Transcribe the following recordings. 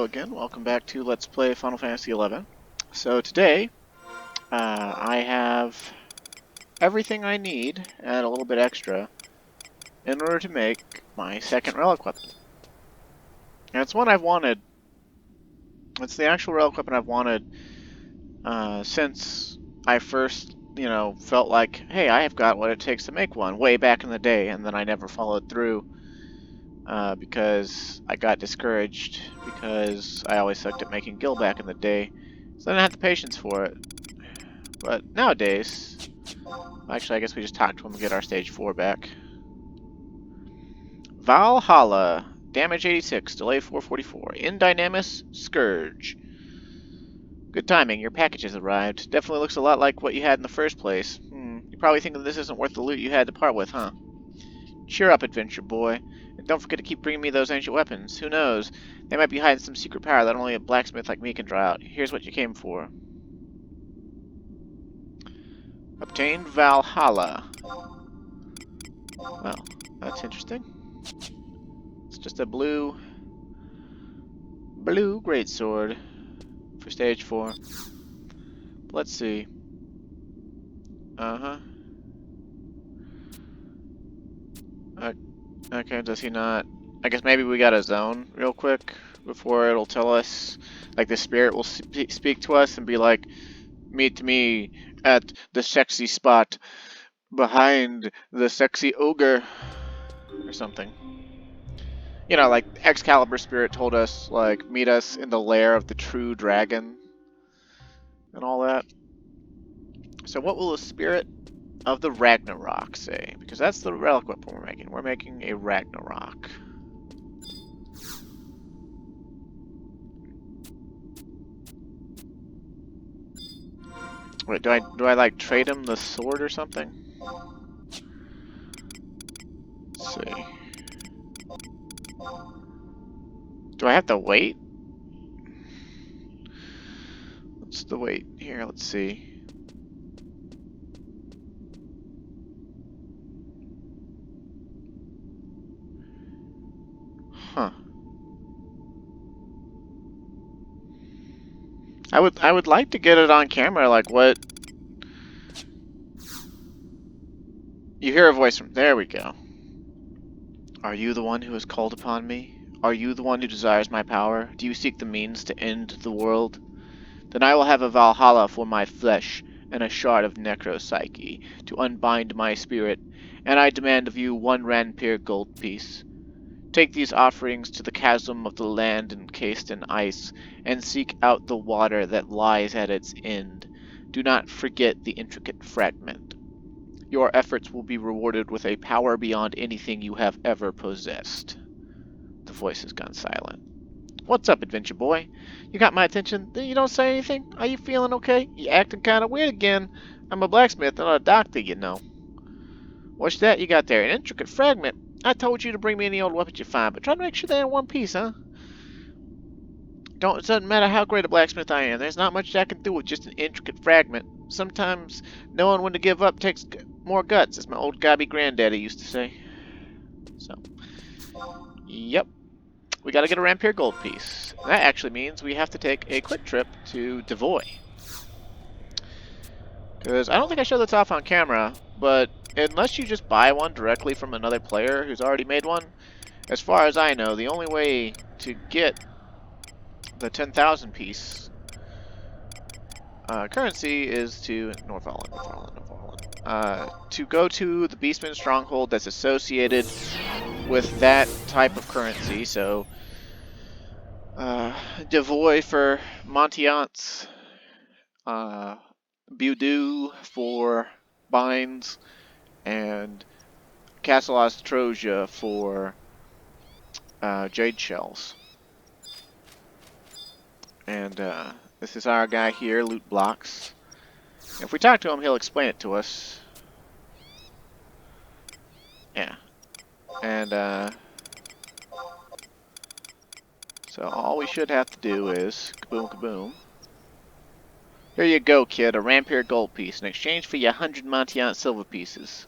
again. Welcome back to Let's Play Final Fantasy XI. So today, I have everything I need, and a little bit extra, in order to make my second Relic weapon. And it's one I've wanted. It's the actual Relic weapon I've wanted since I first, felt like, hey, I have got what it takes to make one, way back in the day, and then I never followed through. Because I got discouraged because I always sucked at making gil back in the day, so I didn't have the patience for it. But nowadays, actually I guess we just talked to him and get our stage 4 back. Valhalla, damage 86, delay 444, in Dynamis, Scourge. Good timing, your package has arrived. Definitely looks a lot like what you had in the first place. You probably think that this isn't worth the loot you had to part with, huh? Cheer up, adventure boy. And don't forget to keep bringing me those ancient weapons. Who knows? They might be hiding some secret power that only a blacksmith like me can draw out. Here's what you came for. Obtained Valhalla. Well, that's interesting. It's just a blue Great Sword for stage 4. Let's see. Okay, does he not? I guess maybe we got a zone real quick before it'll tell us, like the spirit will speak to us and be like, meet me at the sexy spot behind the sexy ogre or something. You know, like Excalibur spirit told us, like, meet us in the lair of the true dragon and all that. So what will the spirit of the Ragnarok say? Because that's the relic weapon we're making. We're making a Ragnarok. Wait, do I like trade him the sword or something? Let's see. Do I have to wait? What's the wait here? Let's see. Huh. I would like to get it on camera, like what. You hear a voice from there we go. Are you the one who has called upon me? Are you the one who desires my power? Do you seek the means to end the world? Then I will have a Valhalla for my flesh, and a shard of necropsyche to unbind my spirit, and I demand of you 1 Ranpir gold piece. Take these offerings to the chasm of the land encased in ice, and seek out the water that lies at its end. Do not forget the intricate fragment. Your efforts will be rewarded with a power beyond anything you have ever possessed. The voice has gone silent. What's up, adventure boy? You got my attention? You don't say anything? Are you feeling okay? You acting kind of weird again. I'm a blacksmith, not a doctor, you know. What's that you got there? An intricate fragment? I told you to bring me any old weapons you find, but try to make sure they're in one piece, huh? It doesn't matter how great a blacksmith I am. There's not much I can do with just an intricate fragment. Sometimes knowing when to give up takes more guts, as my old gobby granddaddy used to say. So, yep. We gotta get a Ranpir gold piece. That actually means we have to take a quick trip to Devoy. Because I don't think I showed this off on camera, but unless you just buy one directly from another player who's already made one, as far as I know, the only way to get the 10,000 piece currency is to Northalland, to go to the Beastman stronghold that's associated with that type of currency. So Devoy for Montiance, Budu for binds, and Castle Ostrosia for jade shells. And this is our guy here, Loot Blocks. If we talk to him, he'll explain it to us. Yeah. And so all we should have to do is kaboom kaboom. Here you go, kid, a Ranpir gold piece in exchange for your 100 Montiant silver pieces.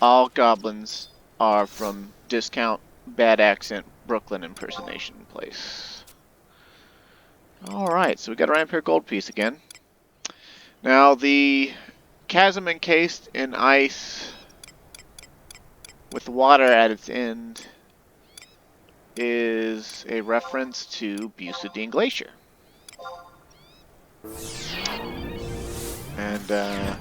All goblins are from discount bad accent Brooklyn impersonation place. Alright, so we got a Rampire gold piece again. Now, the chasm encased in ice with water at its end is a reference to Bucidine Glacier. And,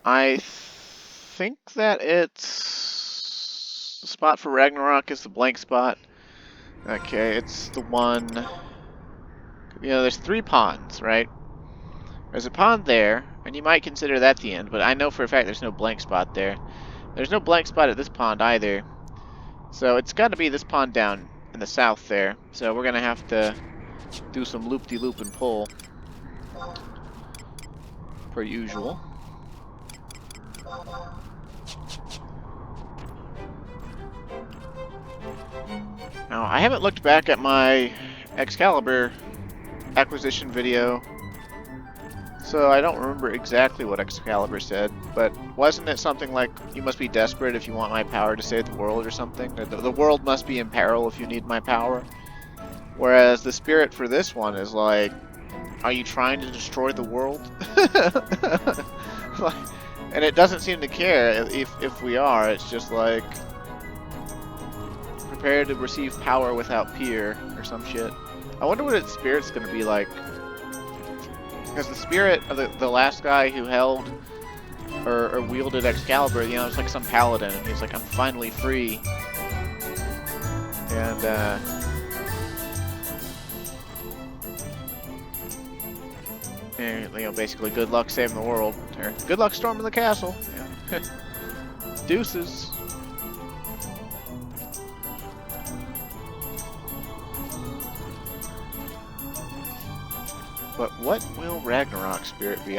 I think that it's... the spot for Ragnarok is the blank spot. Okay, it's the one... You know, there's 3 ponds, right? There's a pond there, and you might consider that the end, but I know for a fact there's no blank spot there. There's no blank spot at this pond either. So it's got to be this pond down in the south there. So we're going to have to do some loop-de-loop and pull. Per usual. Now, I haven't looked back at my Excalibur acquisition video, so I don't remember exactly what Excalibur said, but wasn't it something like, you must be desperate if you want my power to save the world or something? Or the world must be in peril if you need my power? Whereas the spirit for this one is like, are you trying to destroy the world? And it doesn't seem to care if we are, it's just like, prepare to receive power without fear, or some shit. I wonder what its spirit's gonna be like. Because the spirit of the last guy who held or wielded Excalibur, you know, it's like some paladin, and he's like, I'm finally free. And, you know, basically, good luck saving the world. Or, good luck storming the castle. Yeah. Deuces. But what will Ragnarok spirit be?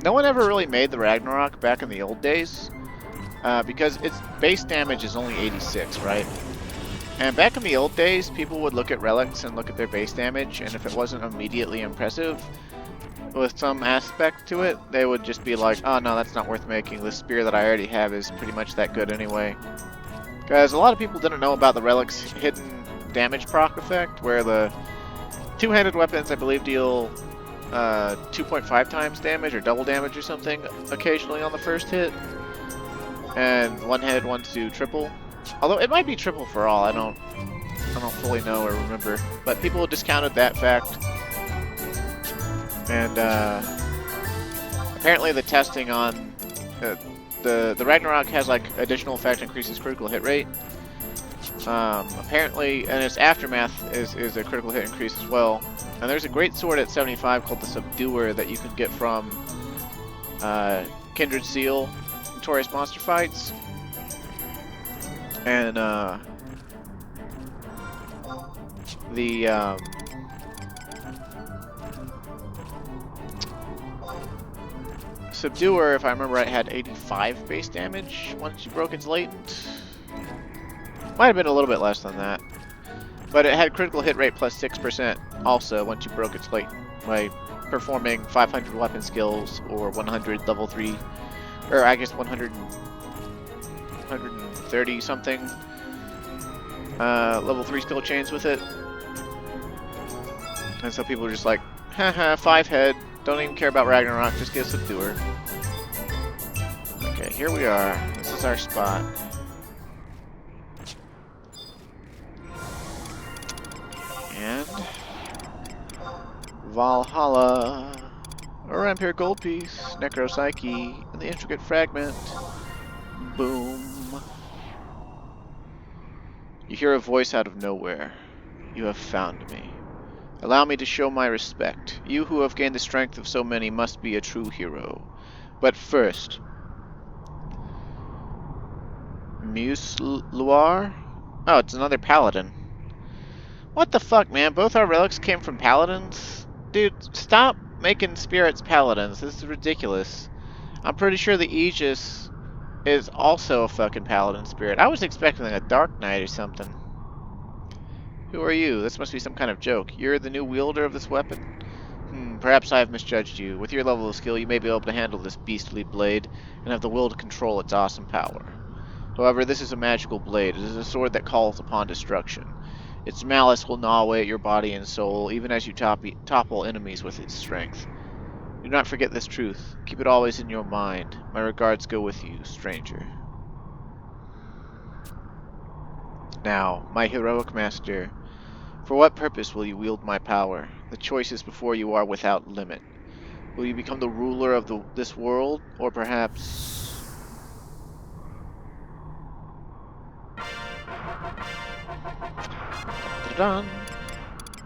No one ever really made the Ragnarok back in the old days. Because its base damage is only 86, right? And back in the old days, people would look at relics and look at their base damage, and if it wasn't immediately impressive with some aspect to it, they would just be like, oh no, that's not worth making. The spear that I already have is pretty much that good anyway. Because a lot of people didn't know about the relic's hidden damage proc effect, where the two-handed weapons, I believe, deal 2.5 times damage or double damage or something occasionally on the first hit. And one-handed ones do triple. Although it might be triple for all, I don't fully know or remember. But people discounted that fact. And apparently the testing on the Ragnarok has like additional effect, increases critical hit rate. Apparently, and its aftermath is a critical hit increase as well. And there's a great sword at 75 called the Subduer that you can get from Kindred Seal Notorious Monster Fights. And the Subduer, if I remember right, had 85 base damage once you broke its latent. Might have been a little bit less than that. But it had critical hit rate plus 6% also once you broke its latent by performing 500 weapon skills or 100 level 3, or I guess 130 something level 3 skill chains with it. And so people are just like, haha, 5 head, don't even care about Ragnarok, just get a Subduer. Okay, here we are. This is our spot. And Valhalla, a Rampire gold piece, Necropsyche, and the intricate fragment. Boom. You hear a voice out of nowhere. You have found me. Allow me to show my respect. You who have gained the strength of so many must be a true hero. But first, Musluar? Oh, it's another paladin. What the fuck, man? Both our relics came from paladins? Dude, stop making spirits paladins. This is ridiculous. I'm pretty sure the Aegis is also a fucking paladin spirit. I was expecting a Dark Knight or something. Who are you? This must be some kind of joke. You're the new wielder of this weapon? Perhaps I have misjudged you. With your level of skill, you may be able to handle this beastly blade and have the will to control its awesome power. However, this is a magical blade. It is a sword that calls upon destruction. Its malice will gnaw away at your body and soul, even as you topple enemies with its strength. Do not forget this truth. Keep it always in your mind. My regards go with you, stranger. Now, my heroic master, for what purpose will you wield my power? The choices before you are without limit. Will you become the ruler of this world, or perhaps... Dun-dun-dun.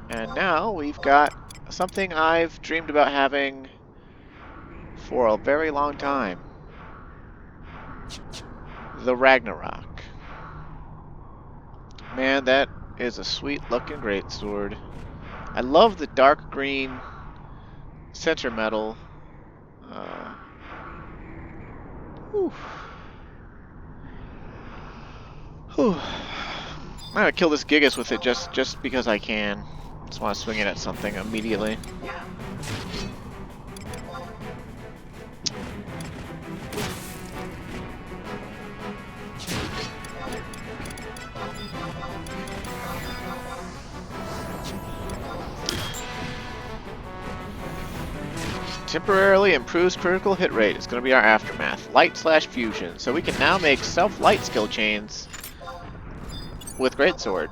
And now we've got something I've dreamed about having for a very long time. The Ragnarok. Man, that is a sweet looking greatsword. I love the dark green center metal. Whew. Whew. I'm gonna kill this Gigas with it just because I can. Just want to swing it at something immediately. Temporarily improves critical hit rate. It's going to be our aftermath. Light/fusion. So we can now make self-light skill chains with Greatsword.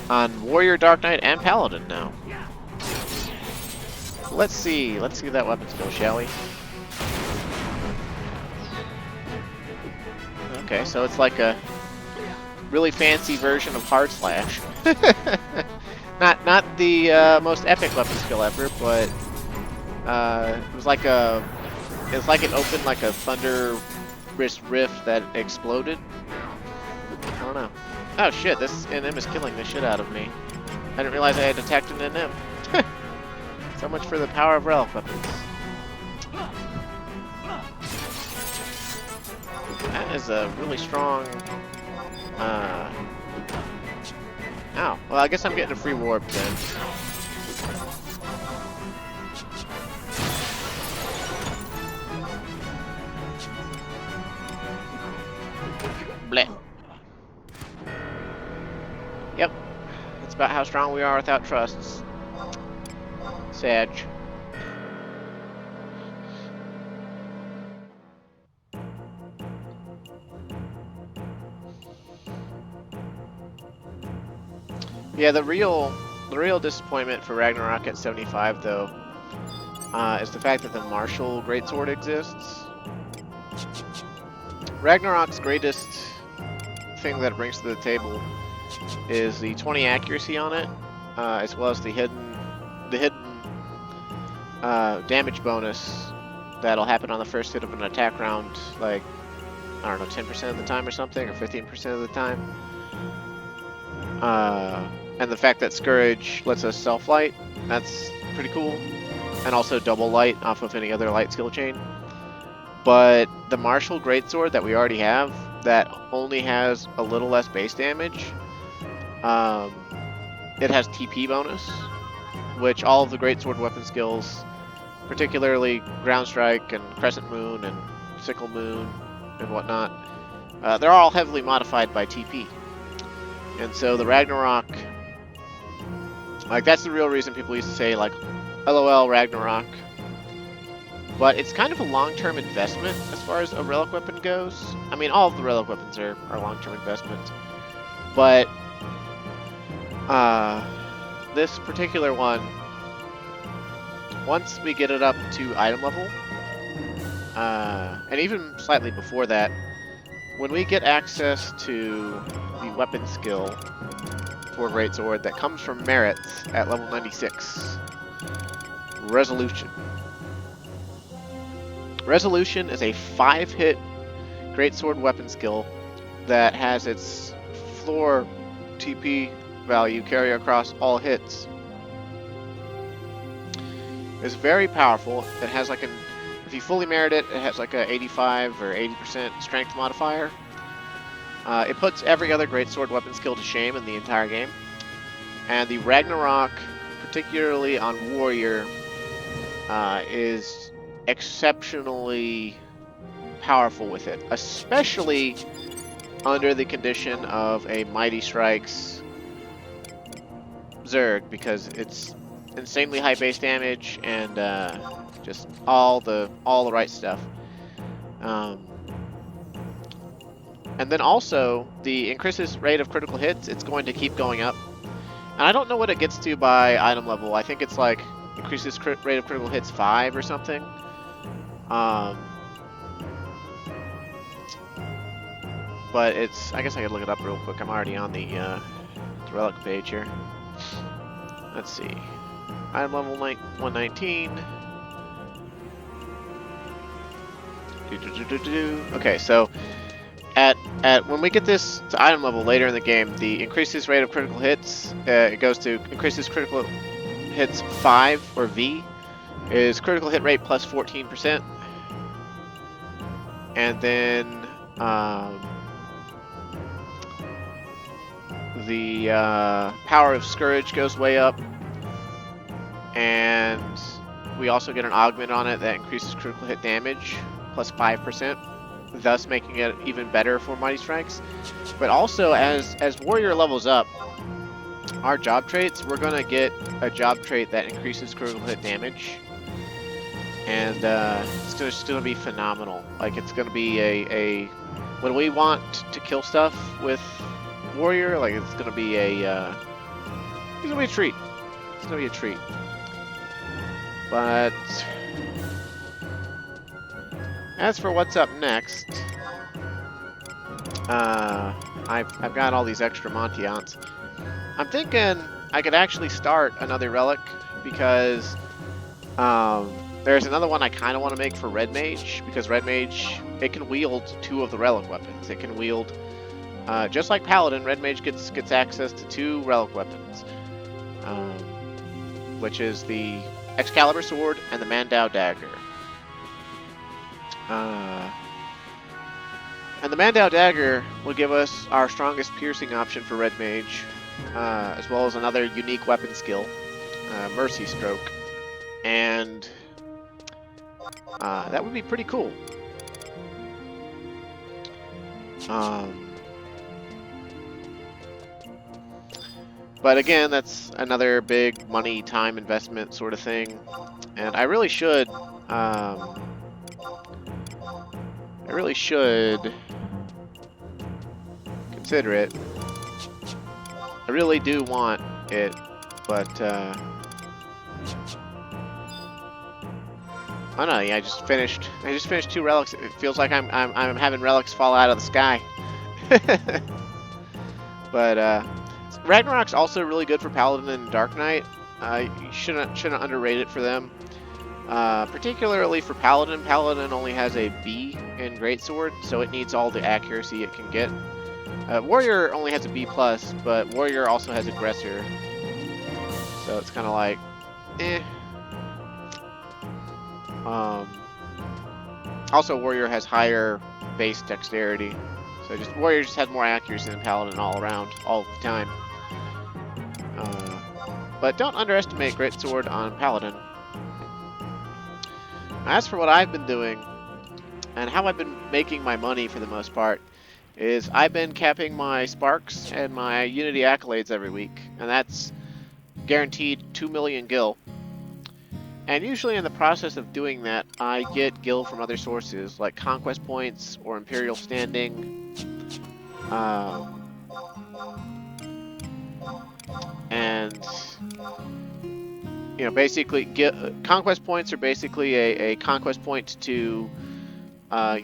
On Warrior, Dark Knight, and Paladin now. Let's see that weapon skill, shall we? Okay, so it's like a really fancy version of Hard Slash. Not the most epic weapon skill ever, but it was like it opened like a thunder rift that exploded. I don't know. Oh shit, this NM is killing the shit out of me. I didn't realize I had attacked an NM. So much for the power of relic weapons. That is a really strong... Ow. Well, I guess I'm getting a free warp then. Bleh. Yep. That's about how strong we are without trusts. Sag. Yeah, the real disappointment for Ragnarok at 75 though is the fact that the martial greatsword exists. Ragnarok's greatest thing that it brings to the table is the 20 accuracy on it, as well as the hidden damage bonus that'll happen on the first hit of an attack round, like, I don't know, 10% of the time or something, or 15% of the time. And the fact that Scourge lets us self-light, that's pretty cool. And also double light off of any other light skill chain. But the martial greatsword that we already have, that only has a little less base damage, it has TP bonus, which all of the greatsword weapon skills, particularly Ground Strike and Crescent Moon and Sickle Moon and whatnot, they're all heavily modified by TP. And so the Ragnarok, like, that's the real reason people used to say, like, LOL Ragnarok. But it's kind of a long-term investment as far as a relic weapon goes. I mean, all of the relic weapons are long-term investments. But this particular one, once we get it up to item level, and even slightly before that, when we get access to the weapon skill for Greatsword that comes from merits at level 96, Resolution. Resolution is a 5-hit Greatsword weapon skill that has its floor TP value carry across all hits. It's very powerful. It has like if you fully merit it, it has like a 85 or 80% strength modifier. It puts every other Greatsword weapon skill to shame in the entire game. And the Ragnarok particularly on Warrior, is exceptionally powerful with it, especially under the condition of a Mighty Strikes Zerg, because it's insanely high base damage and just all the right stuff. And then also the increases rate of critical hits. It's going to keep going up, and I don't know what it gets to by item level. I think it's like increases rate of critical hits 5 or something. But it's, I guess I could look it up real quick. I'm already on the Relic page here. Let's see. Item level 119. Okay, so at when we get this to item level later in the game, the increases rate of critical hits, it goes to increases critical hits 5, or V, is critical hit rate plus 14%. And then the power of Scourge goes way up, and we also get an augment on it that increases critical hit damage plus 5%, thus making it even better for Mighty Strikes. But also, as Warrior levels up, our job traits, we're going to get a job trait that increases critical hit damage, and it's just going to be phenomenal. Like, it's going to be a when we want to kill stuff with Warrior, like, it's going to be a treat. It's going to be a treat. But as for what's up next, I've got all these extra Montiants. I'm thinking I could actually start another Relic, because there's another one I kind of want to make for Red Mage, because Red Mage, it can wield 2 of the Relic weapons. It can wield, just like Paladin, Red Mage gets access to 2 Relic weapons, which is the Excalibur Sword and the Mandau Dagger. And the Mandau Dagger will give us our strongest piercing option for Red Mage, as well as another unique weapon skill, Mercy Stroke. And that would be pretty cool. But again, that's another big money, time investment sort of thing. And I really should consider it. I really do want it, but I don't know. Yeah, I just finished 2 relics. It feels like I'm having relics fall out of the sky. But Ragnarok's also really good for Paladin and Dark Knight. You shouldn't underrate it for them. Particularly for Paladin. Paladin only has a B in Great Sword, so it needs all the accuracy it can get. Warrior only has a B+, but Warrior also has Aggressor, so it's kind of like, eh. Also, Warrior has higher base dexterity, so Warrior just has more accuracy than Paladin all around, all the time. But don't underestimate Great Sword on Paladin. As for what I've been doing, and how I've been making my money for the most part, is I've been capping my Sparks and my Unity Accolades every week, and that's guaranteed 2 million gil. And usually in the process of doing that, I get gil from other sources, like Conquest Points or Imperial Standing. And, you know, basically, Conquest Points are basically a Conquest Point to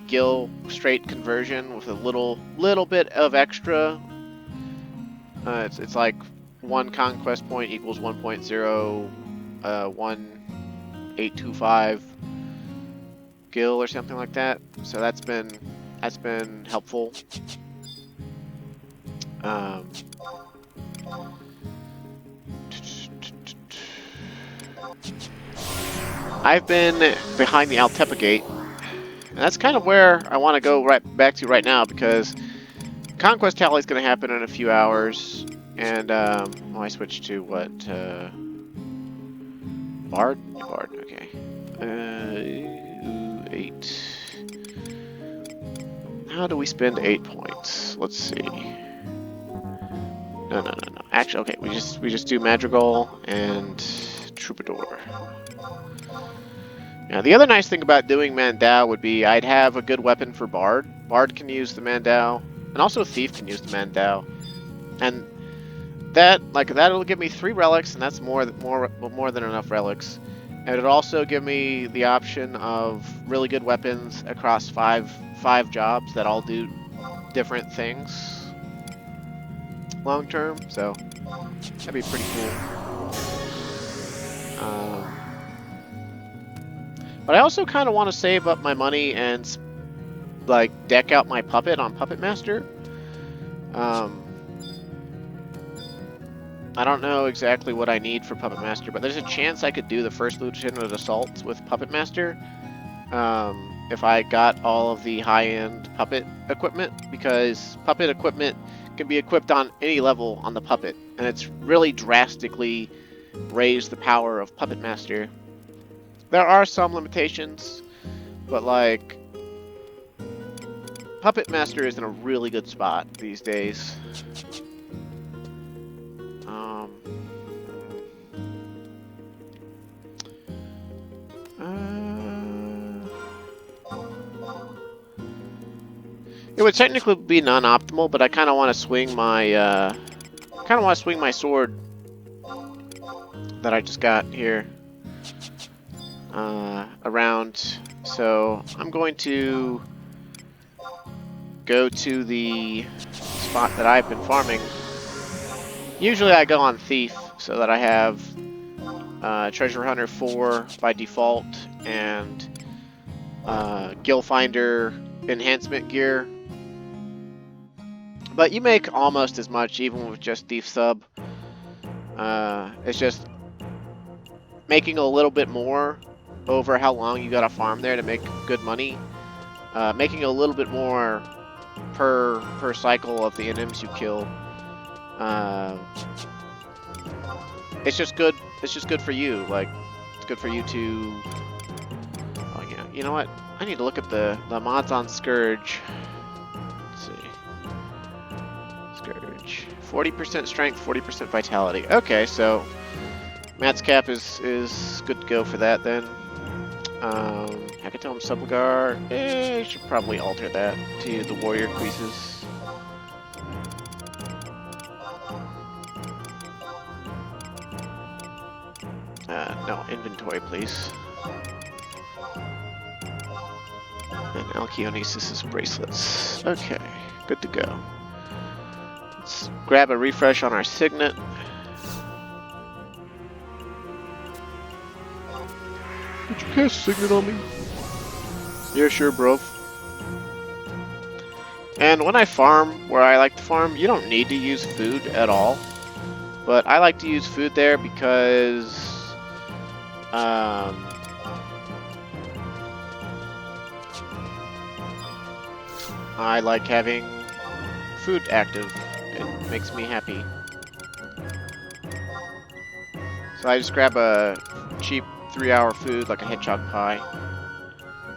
gil straight conversion with a little bit of extra. It's like 1 Conquest Point equals 1.01825 gil or something like that. So that's been helpful. I've been behind the Altepa Gate, and that's kind of where I want to go back to right now, because Conquest Tally is going to happen in a few hours, and I switched to what? Bard? Yeah, Bard, okay. 8. How do we spend 8 points? Let's see. No. Actually, okay, we just do Madrigal and Troubadour. Now, the other nice thing about doing Mandao would be I'd have a good weapon for Bard. Bard can use the Mandao, and also Thief can use the Mandao. And that'll give me 3 relics, and that's more than enough relics. And it'll also give me the option of really good weapons across five jobs that all do different things long term. So that'd be pretty cool. But I also kind of want to save up my money and like deck out my puppet on Puppet Master. I don't know exactly what I need for Puppet Master, but there's a chance I could do the first Lieutenant Assault with Puppet Master if I got all of the high-end puppet equipment, because puppet equipment can be equipped on any level on the puppet, and it's really drastically raised the power of Puppet Master. There are some limitations, but like Puppet Master is in a really good spot these days. It would technically be non-optimal, but I kind of want to swing my sword that I just got here around. So I'm going to go to the spot that I've been farming. Usually I go on Thief so that I have Treasure Hunter 4 by default and Gill Finder enhancement gear. But you make almost as much even with just Thief sub. It's just making a little bit more over how long you gotta farm there to make good money. Making a little bit more per cycle of the NMs you kill. It's just good. It's just good for you. Like, it's good for you to. Oh yeah. You know what? I need to look at the mods on Scourge. Let's see. Scourge. 40% strength, 40% vitality. Okay, so Matt's cap is good to go for that then. Hecatomb Subligar. I should probably alter that to the warrior creases. No, inventory, please. And Alkionesis' bracelets. Okay, good to go. Let's grab a refresh on our signet. Did you cast signet on me? Yeah, sure, bro. And when I farm where I like to farm, you don't need to use food at all. But I like to use food there because I like having food active. It makes me happy. So I just grab a cheap 3-hour food like a hedgehog pie.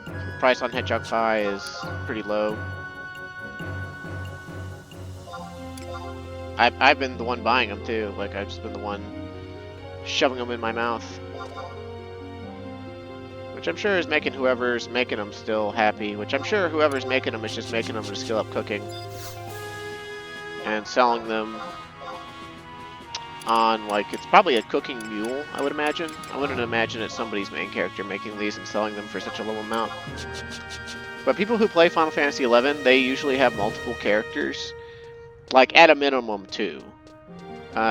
The price on hedgehog pie is pretty low. I've been the one buying them too. Like, I've just been the one shoving them in my mouth. Which I'm sure is making whoever's making them still happy. Which I'm sure whoever's making them is just making them to skill up cooking. And selling them on, like, it's probably a cooking mule, I would imagine. I wouldn't imagine it's somebody's main character making these and selling them for such a low amount. But people who play Final Fantasy XI, they usually have multiple characters. Like, at a minimum, 2.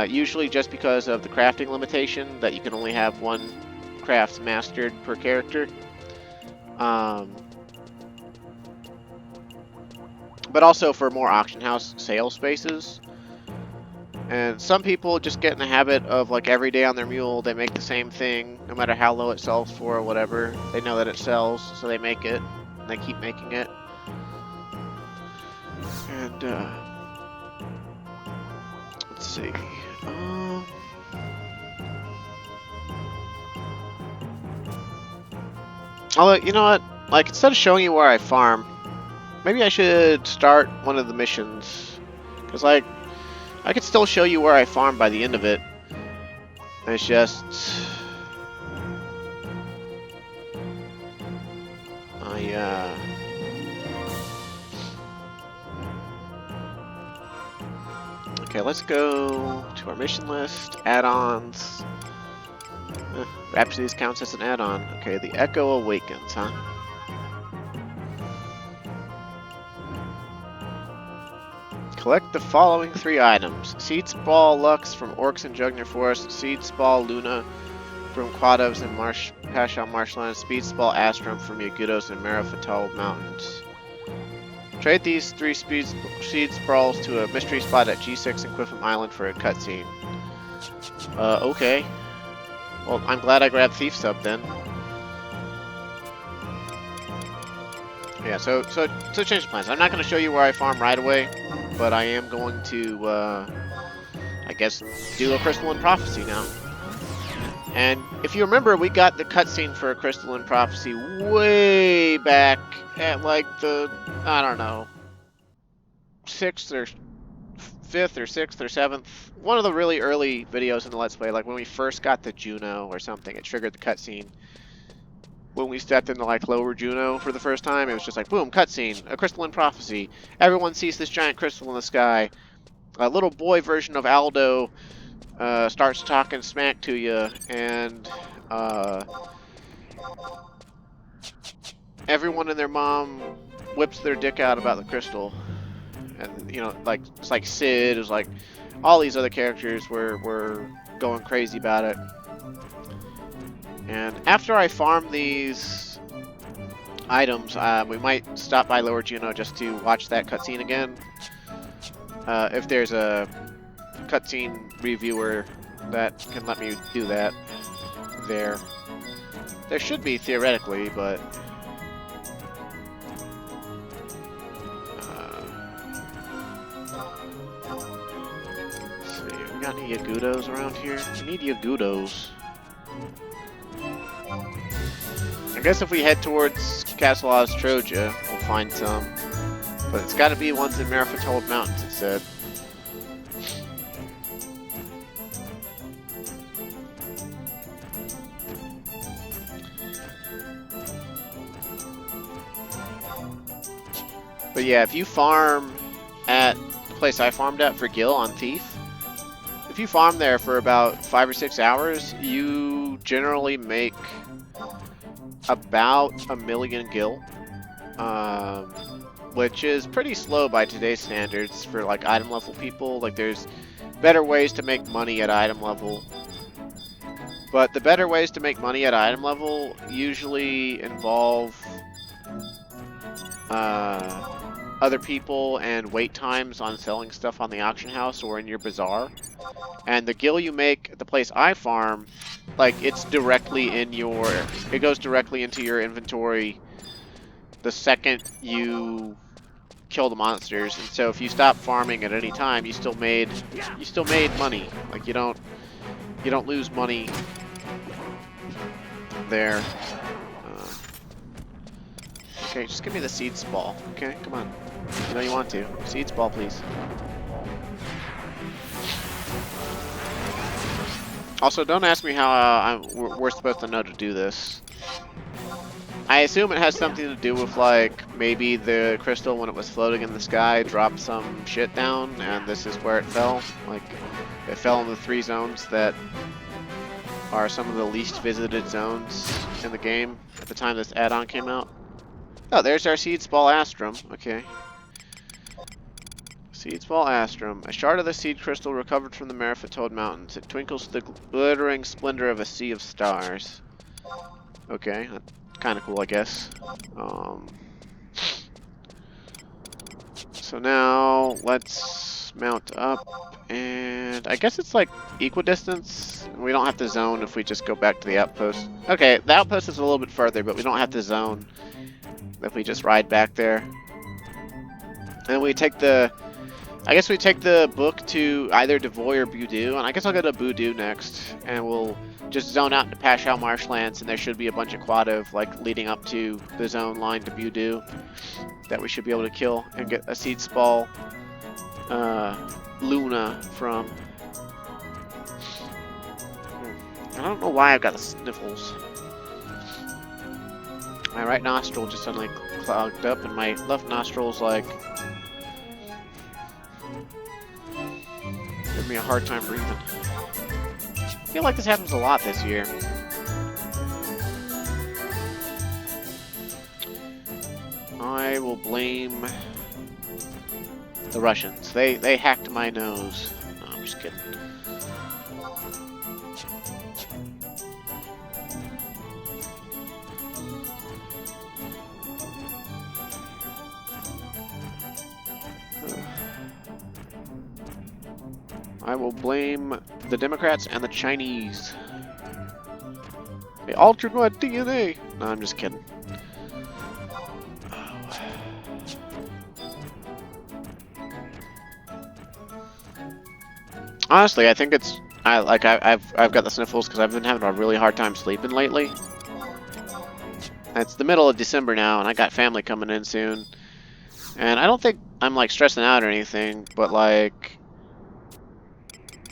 Usually just because of the crafting limitation, that you can only have 1 craft mastered per character. But also for more auction house sale spaces. And some people just get in the habit of, like, every day on their mule, they make the same thing, no matter how low it sells for or whatever. They know that it sells, so they make it, and they keep making it. And, let's see. Although, you know what? Like, instead of showing you where I farm, maybe I should start one of the missions. Because, like, I could still show you where I farm by the end of it. It's just... Okay, let's go to our mission list. Add-ons. Rhapsodies counts as an add-on. Okay, the Echo Awakens, huh? Collect the following 3 items. Seed Ball Lux from Orcs and Jugner Forest. Seed Ball Luna from Quados and Pashal Marshlands. Speed Ball Astrum from Yagudos and Marafatal Mountains. Trade these 3 seed sprawls to a mystery spot at G6 and Quiffam Island for a cutscene. Okay. Well, I'm glad I grabbed Thief Sub then. Yeah, so change the plans. I'm not going to show you where I farm right away, but I am going to, I guess, do A Crystalline Prophecy now. And if you remember, we got the cutscene for A Crystalline Prophecy way back at, like, the, I don't know, 6th or 5th or 6th or 7th. One of the really early videos in the Let's Play, like when we first got the Juno or something, it triggered the cutscene. When we stepped into, like, Lower Juno for the first time, it was just like, boom, cutscene, A Crystalline Prophecy. Everyone sees this giant crystal in the sky. A little boy version of Aldo starts talking smack to you, and everyone and their mom whips their dick out about the crystal. And, you know, like, it's like Sid, it was like, all these other characters were going crazy about it. And after I farm these items, we might stop by Lower Juno just to watch that cutscene again. If there's a cutscene reviewer that can let me do that there. There should be, theoretically, but... let's see, we got any Yagudos around here? We need Yagudos. I guess if we head towards Castle Ostroja, we'll find some. But it's got to be ones in Marafatal Mountains, it said. But yeah, if you farm at the place I farmed at for Gil on Thief, if you farm there for about 5 or 6 hours, you generally make about 1,000,000 Gil, which is pretty slow by today's standards for, like, item level people. Like, there's better ways to make money at item level, but the better ways to make money at item level usually involve other people and wait times on selling stuff on the auction house or in your bazaar. And the Gil you make at the place I farm, like, it's directly in your, it goes directly into your inventory the second you kill the monsters. And so if you stop farming at any time, you still made money. Like, you don't lose money there. Okay, just give me the seeds ball. Okay, come on. You know you want to. Seeds ball, please. Also, don't ask me how we're supposed to know to do this. I assume it has something to do with, like, maybe the crystal, when it was floating in the sky, dropped some shit down, and this is where it fell. Like, it fell in the 3 zones that are some of the least visited zones in the game at the time this add-on came out. Oh, there's our Seeds Ball Astrum. Okay. Seeds Ball Astrum. A shard of the seed crystal recovered from the Marafatal Mountains. It twinkles the glittering splendor of a sea of stars. Okay, that's kind of cool, I guess. So now, let's mount up, and I guess it's like equidistance. We don't have to zone if we just go back to the outpost. Okay, the outpost is a little bit further, but we don't have to zone if we just ride back there. And we take the... I guess we take the book to either Devoy or Budu, and I guess I'll go to Budu next, and we'll just zone out into Pashao marshlands, and there should be a bunch of Quaddov like leading up to the zone line to Budu that we should be able to kill and get a Seed Spall Luna from. I don't know why I've got the sniffles. My right nostril just suddenly clogged up, and my left nostril's like giving me a hard time breathing. I feel like this happens a lot this year. I will blame the Russians. They hacked my nose. No, I'm just kidding. I will blame the Democrats and the Chinese. They altered my DNA. No, I'm just kidding. Honestly, I think it's I've got the sniffles because I've been having a really hard time sleeping lately. It's the middle of December now, and I got family coming in soon. And I don't think I'm like stressing out or anything, but like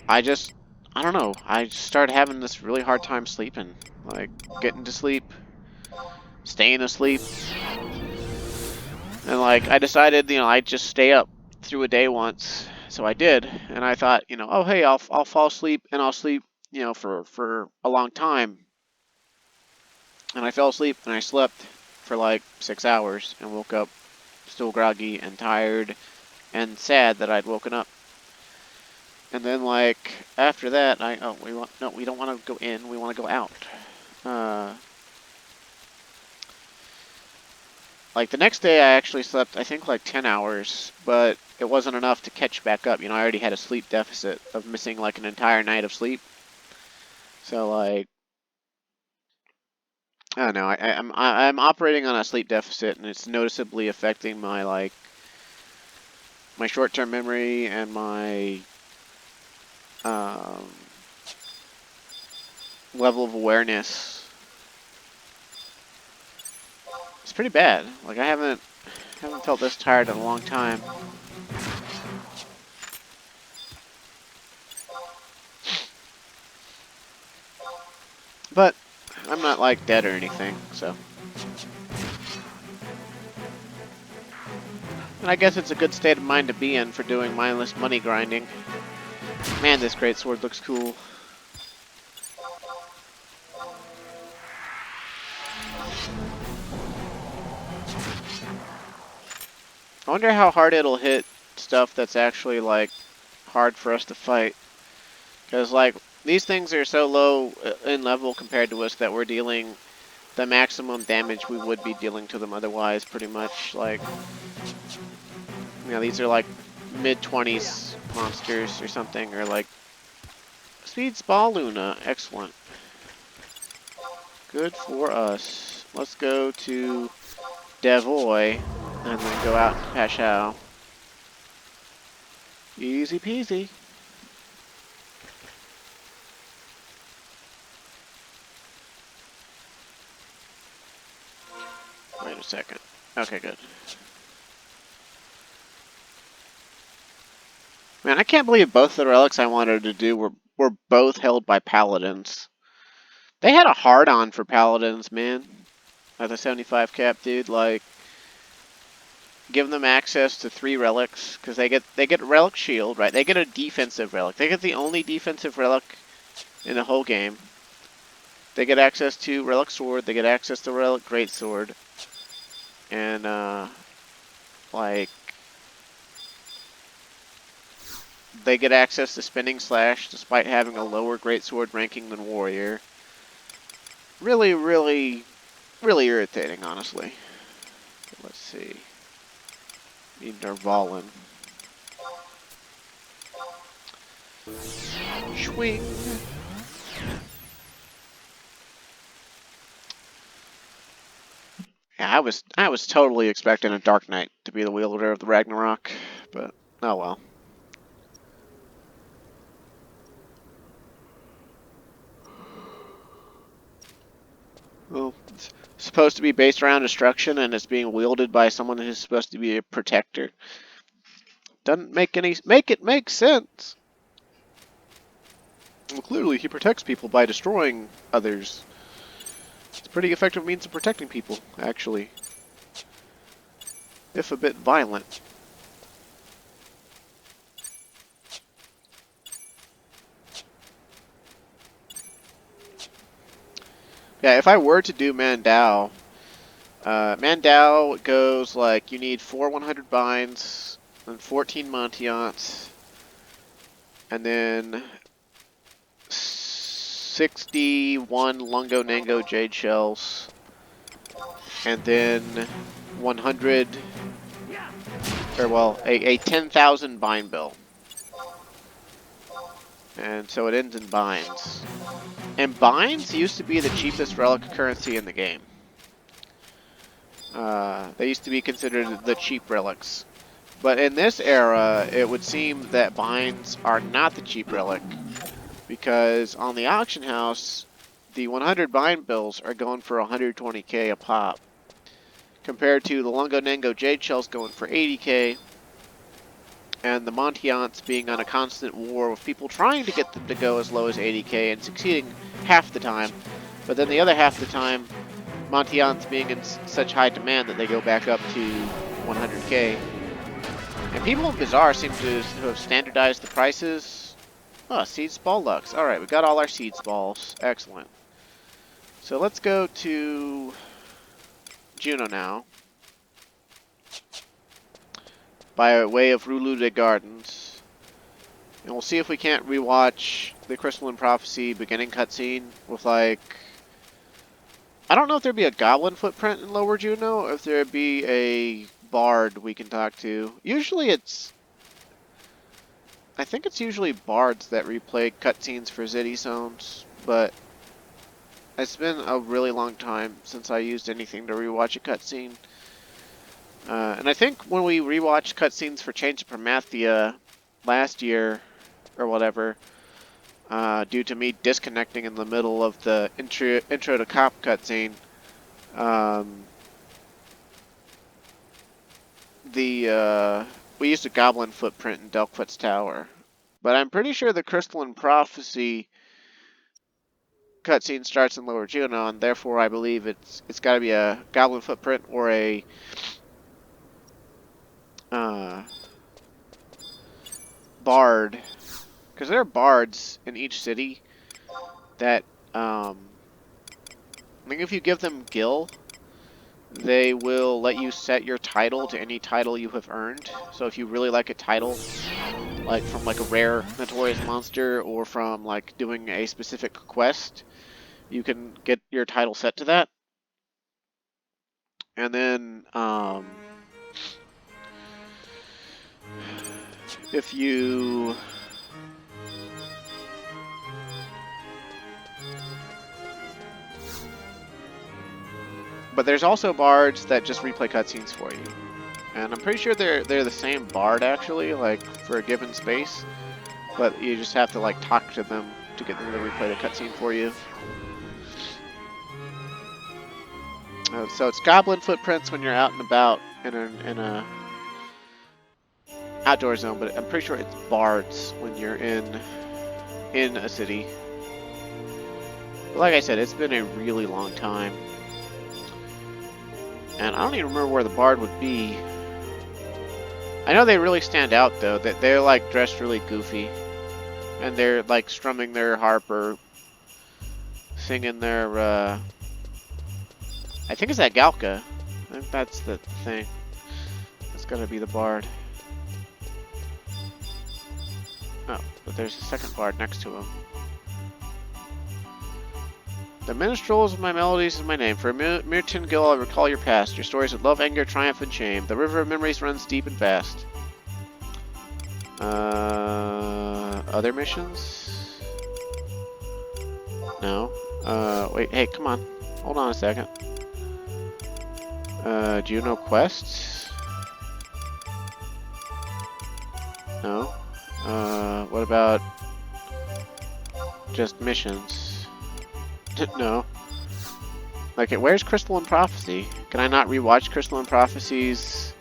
I don't know. I just started having this really hard time sleeping, like getting to sleep, staying asleep, and like I decided, I'd just stay up through a day once. So I did, and I thought, oh hey, I'll fall asleep and I'll sleep, for a long time. And I fell asleep and I slept for like 6 hours and woke up still groggy and tired and sad that I'd woken up. And then like after that, we don't want to go in, we want to go out. Like the next day I actually slept, I think like 10 hours, but it wasn't enough to catch back up. I already had a sleep deficit of missing like an entire night of sleep. So like, I don't know, I'm operating on a sleep deficit, and it's noticeably affecting my like my short-term memory and my level of awareness. It's pretty bad. Like I haven't felt this tired in a long time. But I'm not like dead or anything, so. And I guess it's a good state of mind to be in for doing mindless money grinding. Man, this great sword looks cool. I wonder how hard it'll hit stuff that's actually like hard for us to fight. Because like these things are so low in level compared to us that we're dealing the maximum damage we would be dealing to them otherwise, pretty much. Like, these are like mid-20s monsters or something, or like Speed Spall Luna. Excellent. Good for us. Let's go to Devoy and then go out to Pashao. Easy peasy. Wait a second. Okay, good. Man, I can't believe both the relics I wanted to do were both held by paladins. They had a hard-on for paladins, man. At the 75 cap, dude. Like, give them access to 3 relics, because they get relic shield, right? They get a defensive relic. They get the only defensive relic in the whole game. They get access to relic sword. They get access to relic great sword. And like, they get access to spinning slash despite having a lower great sword ranking than warrior. Really, really, really irritating, honestly. Okay, let's see. Need Nervalin. Swing. Yeah, I was totally expecting a Dark Knight to be the wielder of the Ragnarok, but oh well. Well, it's supposed to be based around destruction, and it's being wielded by someone who's supposed to be a protector. Doesn't make any make it make sense. Well, clearly he protects people by destroying others. It's a pretty effective means of protecting people, actually, if a bit violent. Yeah, if I were to do Mandao, Mandao goes like you need 4 100 binds, and 14 Montiants, and then 61 Lungo Nango Jade Shells, and then 100, or well, a 10,000 bind bill. And so it ends in binds. And binds used to be the cheapest relic currency in the game. They used to be considered the cheap relics. But in this era, it would seem that binds are not the cheap relic, because on the auction house, the 100 bind bills are going for 120k a pop, compared to the Lungo Nango Jade Shells going for 80k, and the Montiants being on a constant war with people trying to get them to go as low as 80k and succeeding half the time, but then the other half the time, Montiants being in such high demand that they go back up to 100k. And people in Bazaar seem to have standardized the prices. Oh, Seeds Ball Lux. Alright, we got all our Seeds Balls. Excellent. So let's go to Juno now, by way of Rulude Gardens. And we'll see if we can't rewatch the Crystalline Prophecy beginning cutscene with, like... I don't know if there'd be a goblin footprint in Lower Juno, or if there'd be a bard we can talk to. Usually it's... I think it's usually bards that replay cutscenes for Ziddy zones, but it's been a really long time since I used anything to rewatch a cutscene. And I think when we rewatched cutscenes for Chains of Promathia last year, or whatever, due to me disconnecting in the middle of the intro to Cop cutscene, we used a goblin footprint in Delkfoot's Tower. But I'm pretty sure the Crystalline Prophecy cutscene starts in Lower Juno, and therefore I believe it's got to be a goblin footprint or a bard, because there are bards in each city that I think if you give them Gil, they will let you set your title to any title you have earned. So if you really like a title, like from like a rare notorious monster or from like doing a specific quest, you can get your title set to that. And then if you but there's also bards that just replay cutscenes for you. And I'm pretty sure they're the same bard actually, like for a given space, but you just have to like talk to them to get them to replay the cutscene for you. So it's goblin footprints when you're out and about in a outdoor zone, but I'm pretty sure it's bards when you're in a city. But like I said, it's been a really long time, and I don't even remember where the bard would be. I know they really stand out though, that they're like dressed really goofy, and they're like strumming their harp or singing their I think it's that Galka. I think that's the thing. That's gotta be the bard. Oh, but there's a second bard next to him. The minstrels of my melodies is my name. For Mirtin Gil, I recall your past. Your stories of love, anger, triumph, and shame. The river of memories runs deep and fast. Other missions? No. Wait, hey, come on. Hold on a second. Juno quests? No. What about just missions? No. Like, where's Crystalline Prophecy? Can I not rewatch Crystalline Prophecies?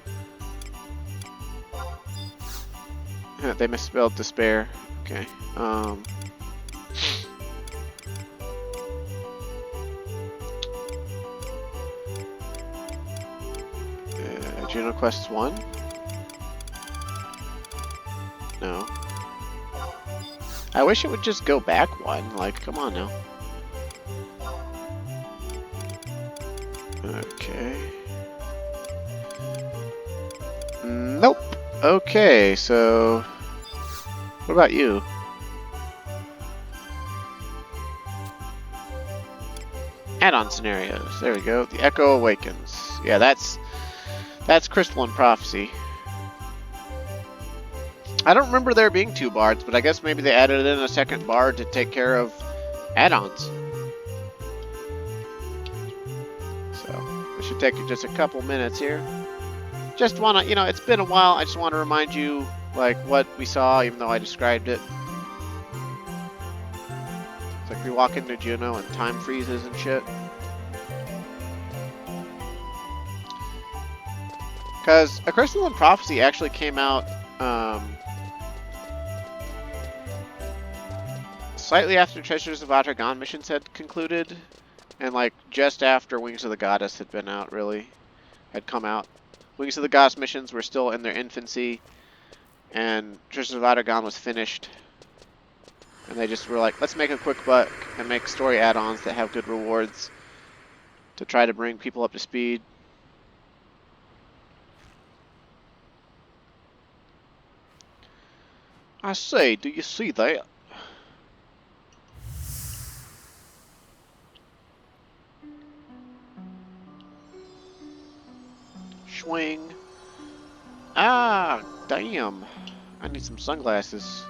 They misspelled despair. Okay. Juno Quest 1? No. I wish it would just go back one. Like, come on now. Okay. Nope. Okay, so... What about you? Add-on scenarios. There we go. The Echo Awakens. Yeah, that's Crystalline Prophecy. I don't remember there being 2 bards, but I guess maybe they added in a second bard to take care of add-ons. So, it should take just a couple minutes here. Just wanna, you know, it's been a while, I just want to remind you, like, what we saw, even though I described it. It's like we walk into Juno and time freezes and shit. Because A Crystalline Prophecy actually came out, slightly after Treasures of Atragon missions had concluded, and like just after Wings of the Goddess had been out, really, had come out. Wings of the Goddess missions were still in their infancy, and Treasures of Atragon was finished. And they just were like, let's make a quick buck and make story add-ons that have good rewards to try to bring people up to speed. I say, do you see that? Swing. Ah, damn. I need some sunglasses.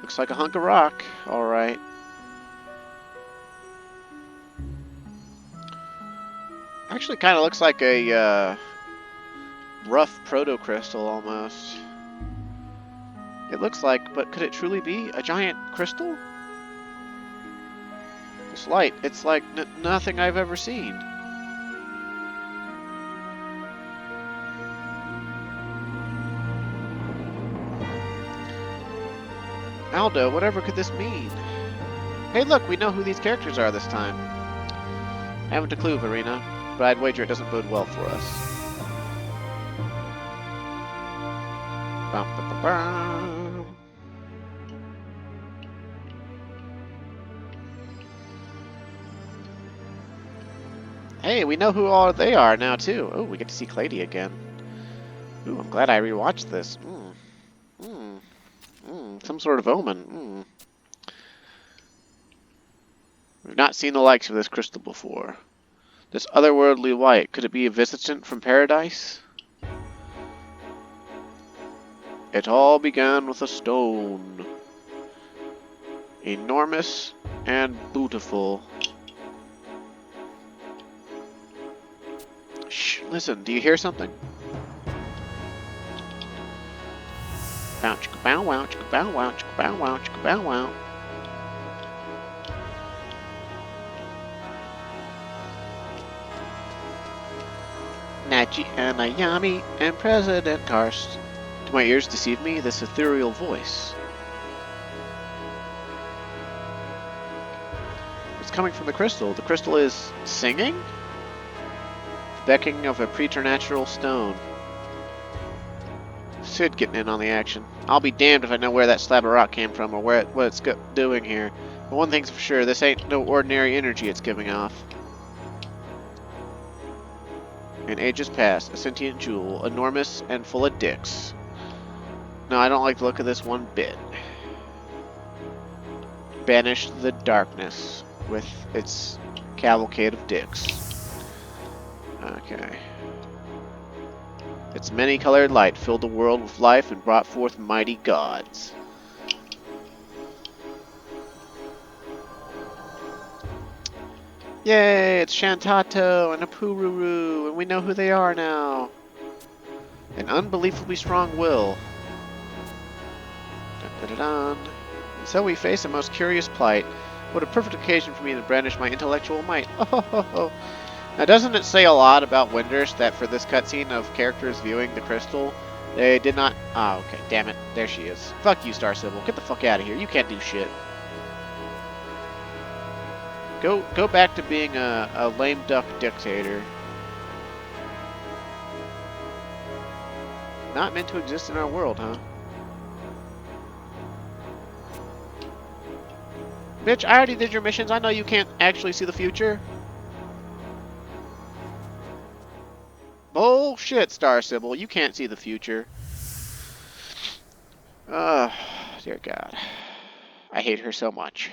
Looks like a hunk of rock. Alright. Actually kind of looks like a rough proto-crystal almost. It looks like, but could it truly be a giant crystal? This light, it's like nothing I've ever seen. Aldo, whatever could this mean? Hey look, we know who these characters are this time. I haven't a clue, Verena, but I'd wager it doesn't bode well for us. Bum, bum, bum, bum. Hey, we know who all they are now too. Oh, we get to see Clady again. Ooh, I'm glad I rewatched this. Some sort of omen. We've not seen the likes of this crystal before. This otherworldly light, could it be a visitant from paradise? It all began with a stone. Enormous and beautiful. Shh, listen, do you hear something? Bow chicka bow wow chicka bow wow chicka bow wow chicka bow wow. Nachi and Ayami and President Karst. Do my ears deceive me? This ethereal voice. It's coming from the crystal. The crystal is singing? The beckoning of a preternatural stone. Sid getting in on the action. I'll be damned if I know where that slab of rock came from or what it's doing here. But one thing's for sure, this ain't no ordinary energy it's giving off. In ages past, a sentient jewel, enormous and full of dicks. No, I don't like the look of this one bit. Banish the darkness with its cavalcade of dicks. Okay. Its many-colored light filled the world with life and brought forth mighty gods. Yay, it's Shantato and Apururu, and we know who they are now. An unbelievably strong will. Dun, dun, dun, dun. And so we face a most curious plight. What a perfect occasion for me to brandish my intellectual might. Oh. Now, doesn't it say a lot about Windurst that for this cutscene of characters viewing the crystal, they did not... Oh, okay, damn it. There she is. Fuck you, Star Sybil. Get the fuck out of here. You can't do shit. Go back to being a lame duck dictator. Not meant to exist in our world, huh? Bitch, I already did your missions. I know you can't actually see the future. Bullshit, Star Sybil. You can't see the future. Dear God. I hate her so much.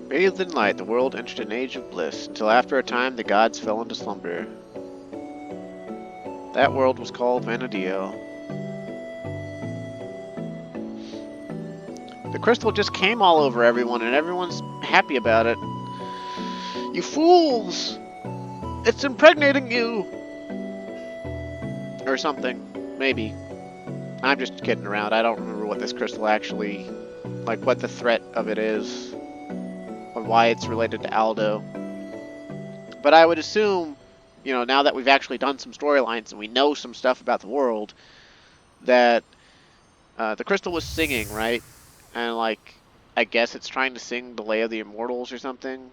Bathed in light, the world entered an age of bliss, until after a time the gods fell into slumber. That world was called Vanadil. The crystal just came all over everyone, and everyone's happy about it. You fools! It's impregnating you! Or something. Maybe. I'm just kidding around. I don't remember what this crystal actually... like, what the threat of it is. Or why it's related to Aldo. But I would assume, you know, now that we've actually done some storylines and we know some stuff about the world, that the crystal was singing, right? And, like, I guess it's trying to sing the Lay of the Immortals or something.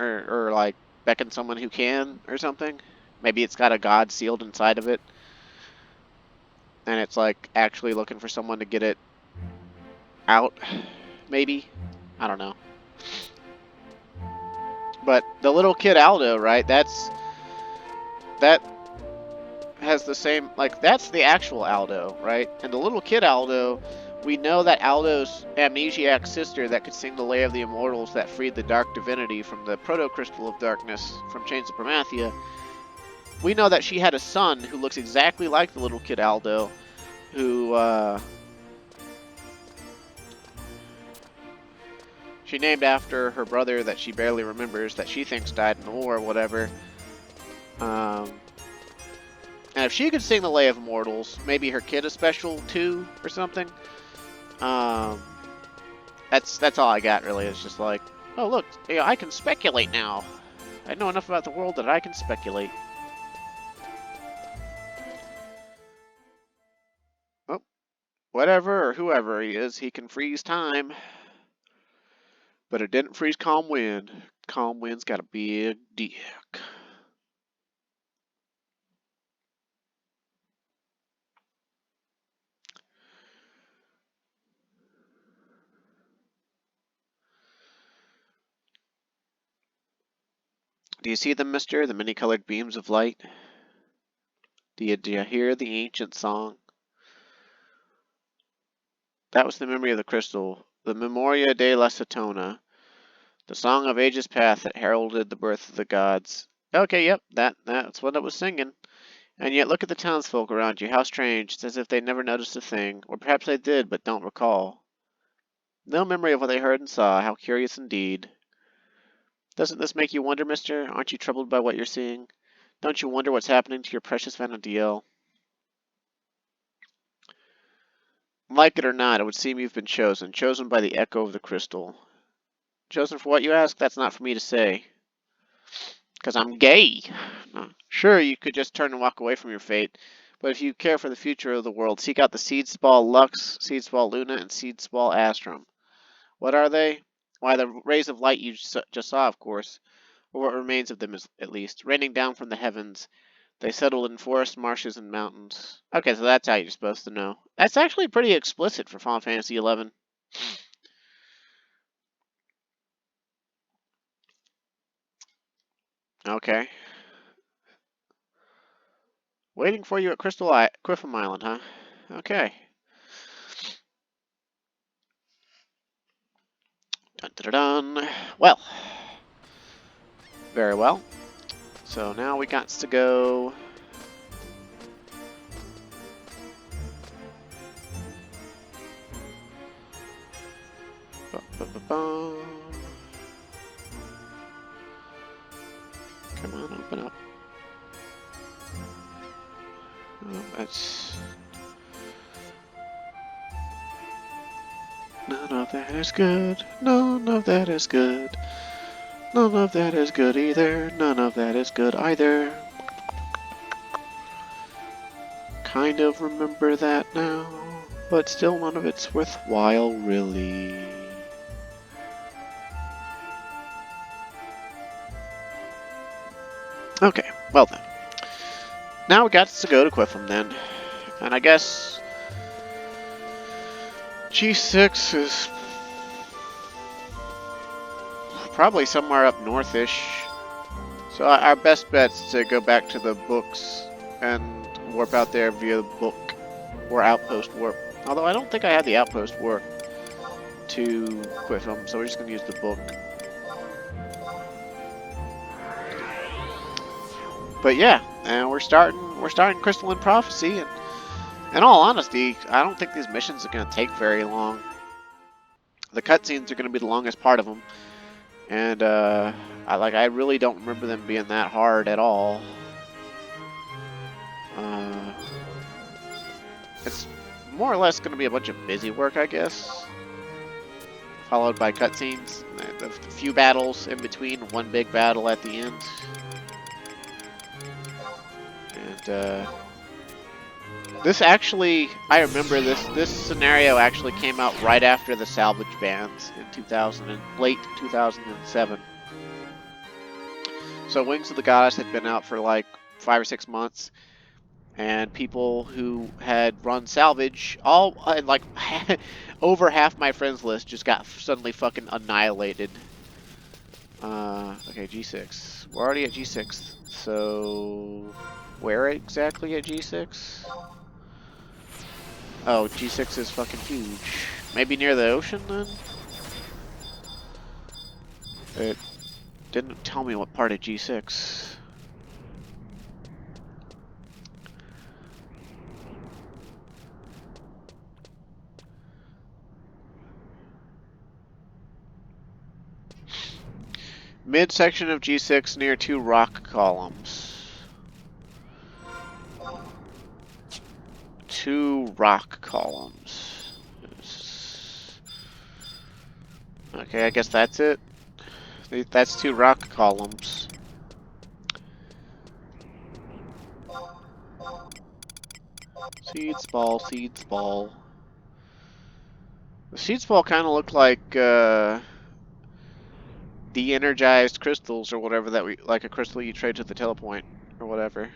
Or like, beckon someone who can or something. Maybe it's got a god sealed inside of it. And it's, like, actually looking for someone to get it out. Maybe? I don't know. But the little kid Aldo, right? That has the same, like, that's the actual Aldo, right? And the little kid Aldo, we know that Aldo's amnesiac sister that could sing the Lay of the Immortals that freed the Dark Divinity from the Proto-Crystal of Darkness from Chains of Promathia. We know that she had a son who looks exactly like the little kid Aldo, who, she named after her brother that she barely remembers, that she thinks died in the war or whatever. And if she could sing the Lay of Immortals, maybe her kid is special too, or something. That's all I got really. It's just like, oh look, you know, I can speculate now. I know enough about the world that I can speculate. Oh, whatever or whoever he is, he can freeze time. But it didn't freeze Calm Wind. Calm Wind's got a big dick. Do you see them, mister? The many-colored beams of light? Do you hear the ancient song? That was the memory of the crystal, the Memoria de la Satona, the song of ages past that heralded the birth of the gods. Okay, yep, that's what it was singing. And yet look at the townsfolk around you, how strange, it's as if they never noticed a thing, or perhaps they did, but don't recall. No memory of what they heard and saw, how curious indeed. Doesn't this make you wonder, mister? Aren't you troubled by what you're seeing? Don't you wonder what's happening to your precious Vanadil? Like it or not, it would seem you've been chosen by the echo of the crystal. Chosen for what you ask? That's not for me to say. Because I'm gay. Sure, you could just turn and walk away from your fate, but if you care for the future of the world, seek out the Seed Spall Lux, Seed Spall Luna, and Seed Spall Astrum. What are they? Why, the rays of light you just saw, of course, or what remains of them, at least, raining down from the heavens. They settled in forests, marshes, and mountains. Okay, so that's how you're supposed to know. That's actually pretty explicit for Final Fantasy XI. Okay. Waiting for you at Quiffum Island, huh? Okay. Dun dun dun. Dun. Well. Very well. So now we got to go. Ba-ba-ba-ba. Come on, open up. Oh, that's... None of that is good. None of that is good. None of that is good either. None of that is good either. Kind of remember that now, but still none of it's worthwhile, really. Okay, well then. Now we got to go to Quiffum then. And I guess G6 is probably somewhere up northish. So our best bet's to go back to the books and warp out there via the book or outpost warp. Although I don't think I had the outpost warp to Quiffum, so we're just gonna use the book. But yeah, and we're starting Crystalline Prophecy, and in all honesty, I don't think these missions are gonna take very long. The cutscenes are gonna be the longest part of them, and I really don't remember them being that hard at all. It's more or less going to be a bunch of busy work, I guess, followed by cutscenes, a few battles in between, one big battle at the end. And this actually, I remember this scenario actually came out right after the salvage bans in late 2007. So Wings of the Goddess had been out for like 5 or 6 months. And people who had run salvage, like over half my friends list just got suddenly fucking annihilated. Okay, G6. We're already at G6. So, where exactly at G6? Oh, G6 is fucking huge. Maybe near the ocean then? It didn't tell me what part of G6. Midsection of G6 near 2 rock columns. 2 rock columns. Okay, I guess that's it. That's 2 rock columns. Seeds ball, seeds ball. The seeds ball kind of look like de-energized crystals or whatever like a crystal you trade to the telepoint or whatever.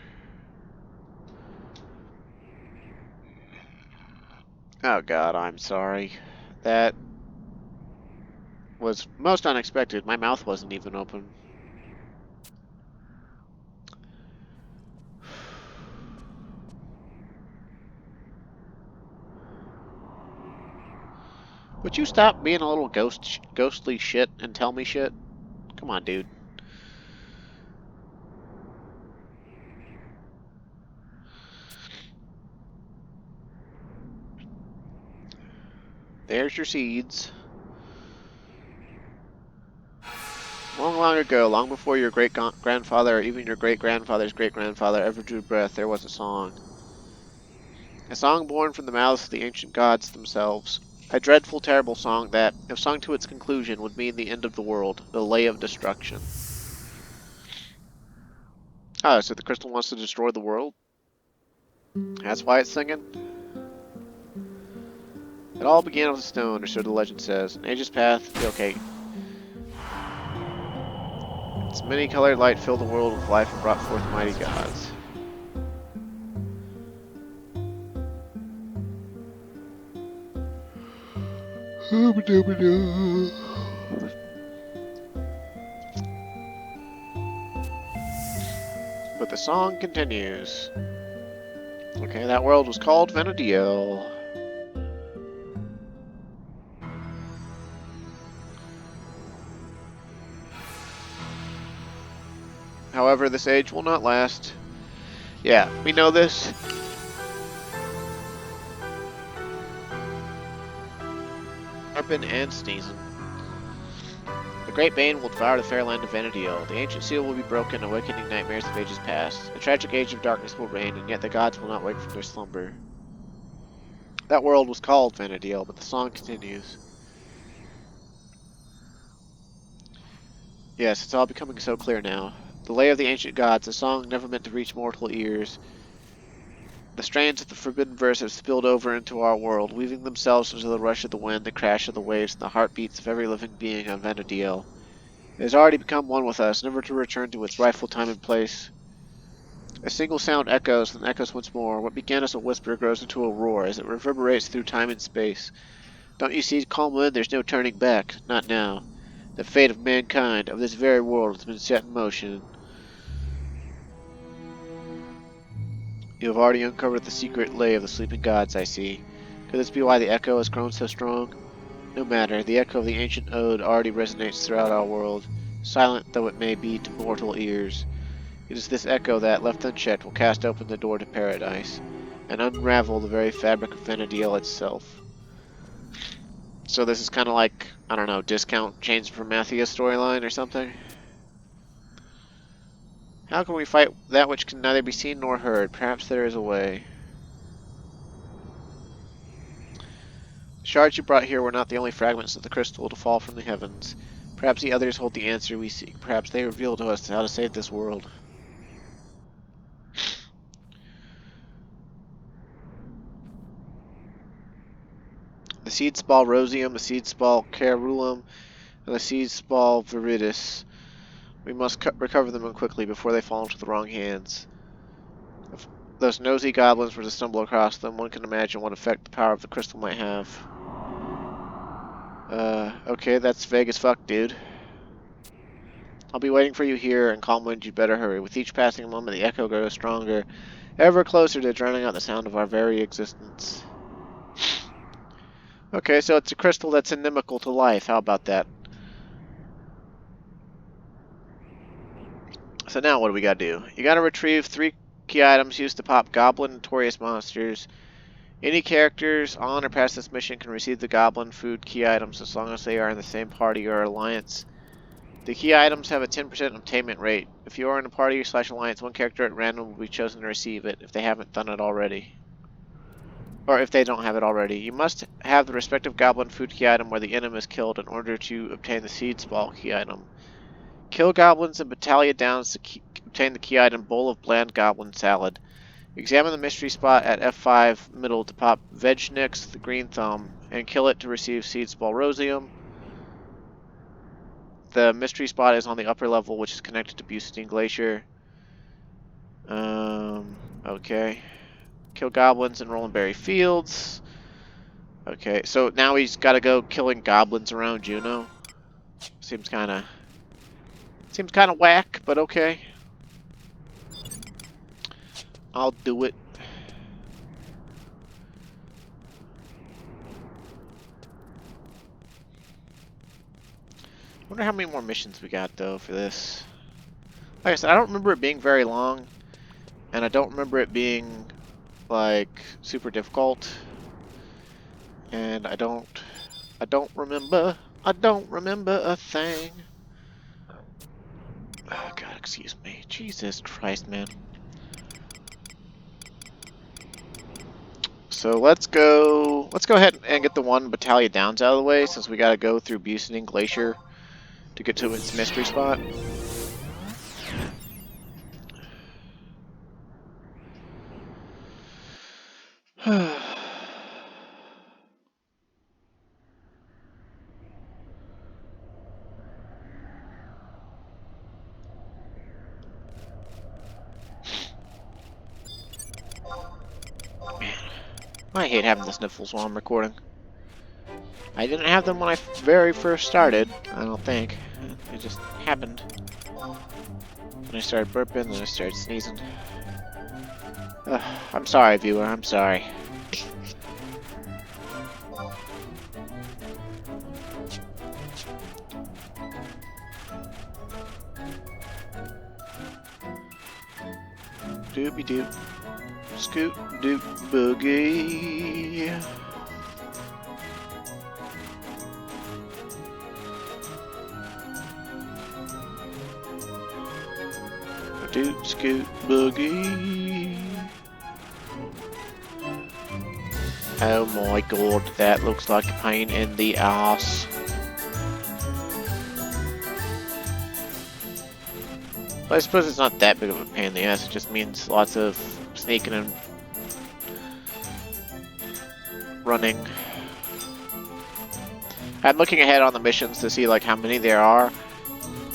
Oh god, I'm sorry. That was most unexpected. My mouth wasn't even open. Would you stop being a little ghostly shit and tell me shit? Come on, dude. There's your seeds. Long, long ago, long before your great-grandfather or even your great-grandfather's great-grandfather ever drew breath, there was a song. A song born from the mouths of the ancient gods themselves. A dreadful, terrible song that, if sung to its conclusion, would mean the end of the world, the lay of destruction. Oh, so the crystal wants to destroy the world? That's why it's singing? It all began with a stone, or so the legend says. An age's path, okay. Its many-colored light filled the world with life and brought forth mighty gods. But the song continues. Okay, that world was called Venediel. However, this age will not last. Yeah, we know this. Harping and sneezing. The Great Bane will devour the fair land of Venediel. The ancient seal will be broken, awakening nightmares of ages past. A tragic age of darkness will reign, and yet the gods will not wake from their slumber. That world was called Venediel, but the song continues. Yes, it's all becoming so clear now. The lay of the ancient gods, a song never meant to reach mortal ears. The strains of the forbidden verse have spilled over into our world, weaving themselves into the rush of the wind, the crash of the waves, and the heartbeats of every living being on Venediel. It has already become one with us, never to return to its rightful time and place. A single sound echoes, then echoes once more. What began as a whisper grows into a roar as it reverberates through time and space. Don't you see, calm wind? There's no turning back. Not now. The fate of mankind, of this very world, has been set in motion. You have already uncovered the secret lay of the sleeping gods, I see. Could this be why the echo has grown so strong? No matter, the echo of the ancient ode already resonates throughout our world, silent though it may be to mortal ears. It is this echo that, left unchecked, will cast open the door to paradise, and unravel the very fabric of Venediel itself. So this is kind of like, I don't know, discount Chains of Promathia storyline or something? How can we fight that which can neither be seen nor heard? Perhaps there is a way. The shards you brought here were not the only fragments of the crystal to fall from the heavens. Perhaps the others hold the answer we seek. Perhaps they reveal to us how to save this world. The seed spall rosium, the seed spall carulum, and the seed spall viridis. We must recover them quickly before they fall into the wrong hands. If those nosy goblins were to stumble across them, one can imagine what effect the power of the crystal might have. Okay, that's vague as fuck, dude. I'll be waiting for you here, and Calmwind, you'd better hurry. With each passing moment, the echo grows stronger, ever closer to drowning out the sound of our very existence. Okay, so it's a crystal that's inimical to life. How about that? So now what do we gotta do? You gotta retrieve 3 key items used to pop Goblin Notorious monsters. Any characters on or past this mission can receive the Goblin food key items as long as they are in the same party or alliance. The key items have a 10% obtainment rate. If you are in a party / alliance, one character at random will be chosen to receive it if they haven't done it already. Or if they don't have it already. You must have the respective Goblin food key item where the enemy is killed in order to obtain the seed spall key item. Kill goblins and battalion downs to obtain the key item Bowl of Bland Goblin Salad. Examine the mystery spot at F5 middle to pop Vegnix, the green thumb, and kill it to receive seed spall rosium. The mystery spot is on the upper level, which is connected to Bustine Glacier. Okay. Kill goblins in Rollenberry Fields. Okay, so now he's got to go killing goblins around Juno. Seems kind of whack, but okay. I'll do it. Wonder how many more missions we got though for this. Like I said, I don't remember it being very long, and I don't remember it being like super difficult. And I don't remember a thing. Oh God, excuse me. Jesus Christ, man. So let's go ahead and get the 1 battalion downs out of the way, since we gotta go through Bustine Glacier to get to its mystery spot. I hate having the sniffles while I'm recording. I didn't have them when I very first started, I don't think. It just happened. Then I started burping, then I started sneezing. I'm sorry, viewer, I'm sorry. Doopy doop. Scoot doop boogie. Doop scoot boogie. Oh my god, that looks like a pain in the ass. But I suppose it's not that big of a pain in the ass, it just means lots of sneaking and running. I'm looking ahead on the missions to see like how many there are.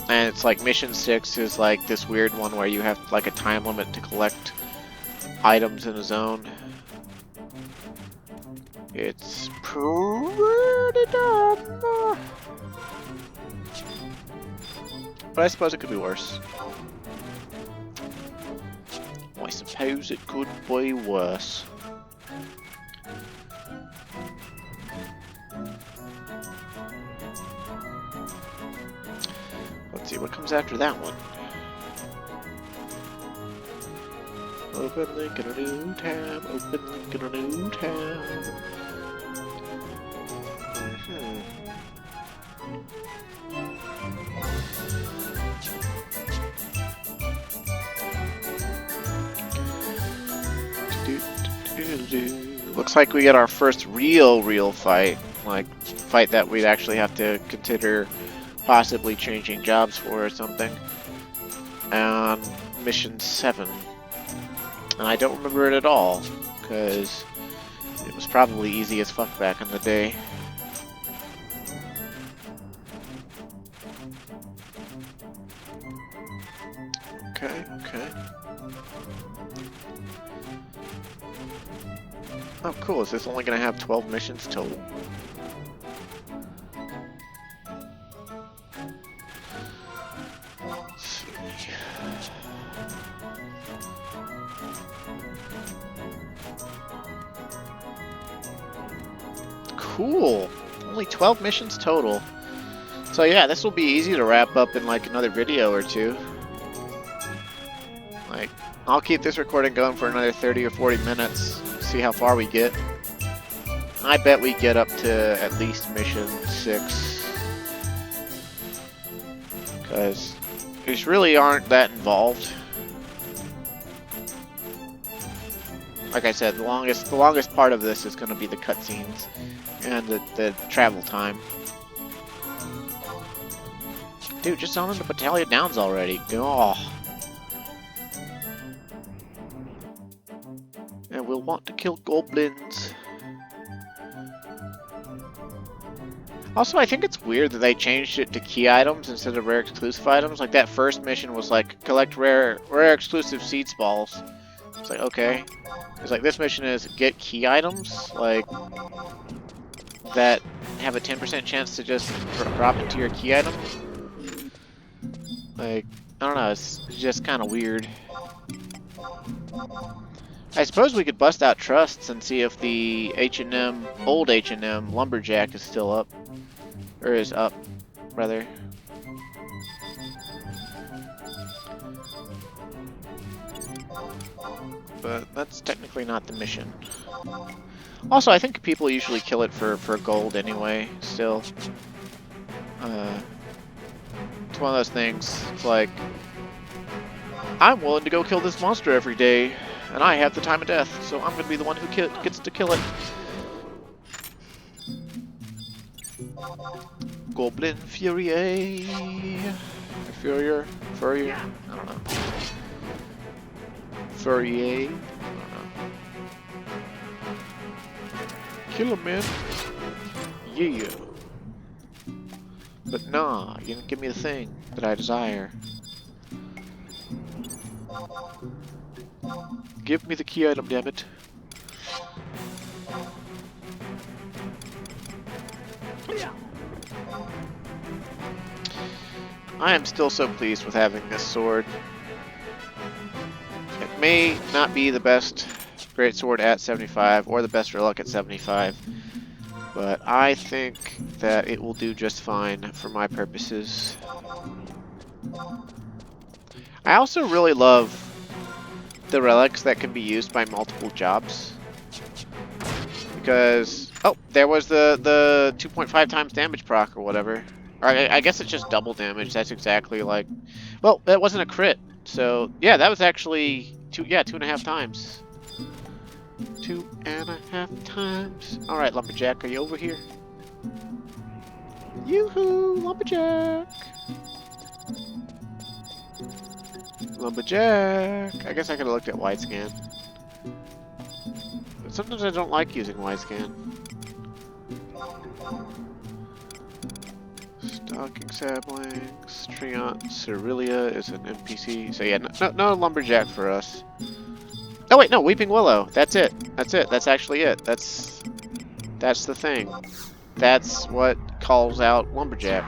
And it's like mission 6 is like this weird one where you have like a time limit to collect items in a zone. It's pretty dumb. But I suppose it could be worse. I suppose it could be worse. Let's see what comes after that one. Open link in a new tab. Open link in a new tab. Looks like we get our first real fight. Like, fight that we'd actually have to consider possibly changing jobs for or something. On mission 7. And I don't remember it at all, because it was probably easy as fuck back in the day. Okay. Oh, cool. Is this only going to have 12 missions total? Let's see. Cool. Only 12 missions total. So yeah, this will be easy to wrap up in like another video or two. Like, I'll keep this recording going for another 30 or 40 minutes. See how far we get. I bet we get up to at least mission 6. Because these really aren't that involved. Like I said, the longest part of this is going to be the cutscenes and the travel time. Dude, just on the Battalion Downs already. Oh. And we'll want to kill goblins. Also, I think it's weird that they changed it to key items instead of rare exclusive items. Like, that first mission was like, collect rare exclusive seeds balls. It's like, okay. It's like, this mission is get key items, like, that have a 10% chance to just drop into your key item. Like, I don't know, it's just kind of weird. I suppose we could bust out trusts and see if the H&M, old H&M Lumberjack is still up. Or is up, rather. But that's technically not the mission. Also, I think people usually kill it for gold anyway, still. It's one of those things, it's like, I'm willing to go kill this monster every day. And I have the time of death, so I'm going to be the one who gets to kill it. Goblin Fury. Furier? Furrier? I don't know. Furrier? I don't know. Kill him, man. Yeah. But nah, you didn't give me the thing that I desire. Give me the key item, damn it. I am still so pleased with having this sword. may not be the best Great Sword at 75 or the best Relic at 75, but I think that it will do just fine for my purposes. I also really love the relics that can be used by multiple jobs, because oh, there was the 2.5 times damage proc or whatever. Or I guess it's just double damage. That's exactly like, well, that wasn't a crit, so yeah, that was actually 2.5 times. 2.5 times. All right, Lumberjack, are you over here? Yoo-hoo, Lumberjack. Lumberjack. I guess I could have looked at wide scan. But sometimes I don't like using wide scan. Stalking saplings. Treant Cerealia is an NPC. So yeah, no Lumberjack for us. Oh wait, no, Weeping Willow. That's it. That's it. That's actually it. That's the thing. That's what calls out Lumberjack.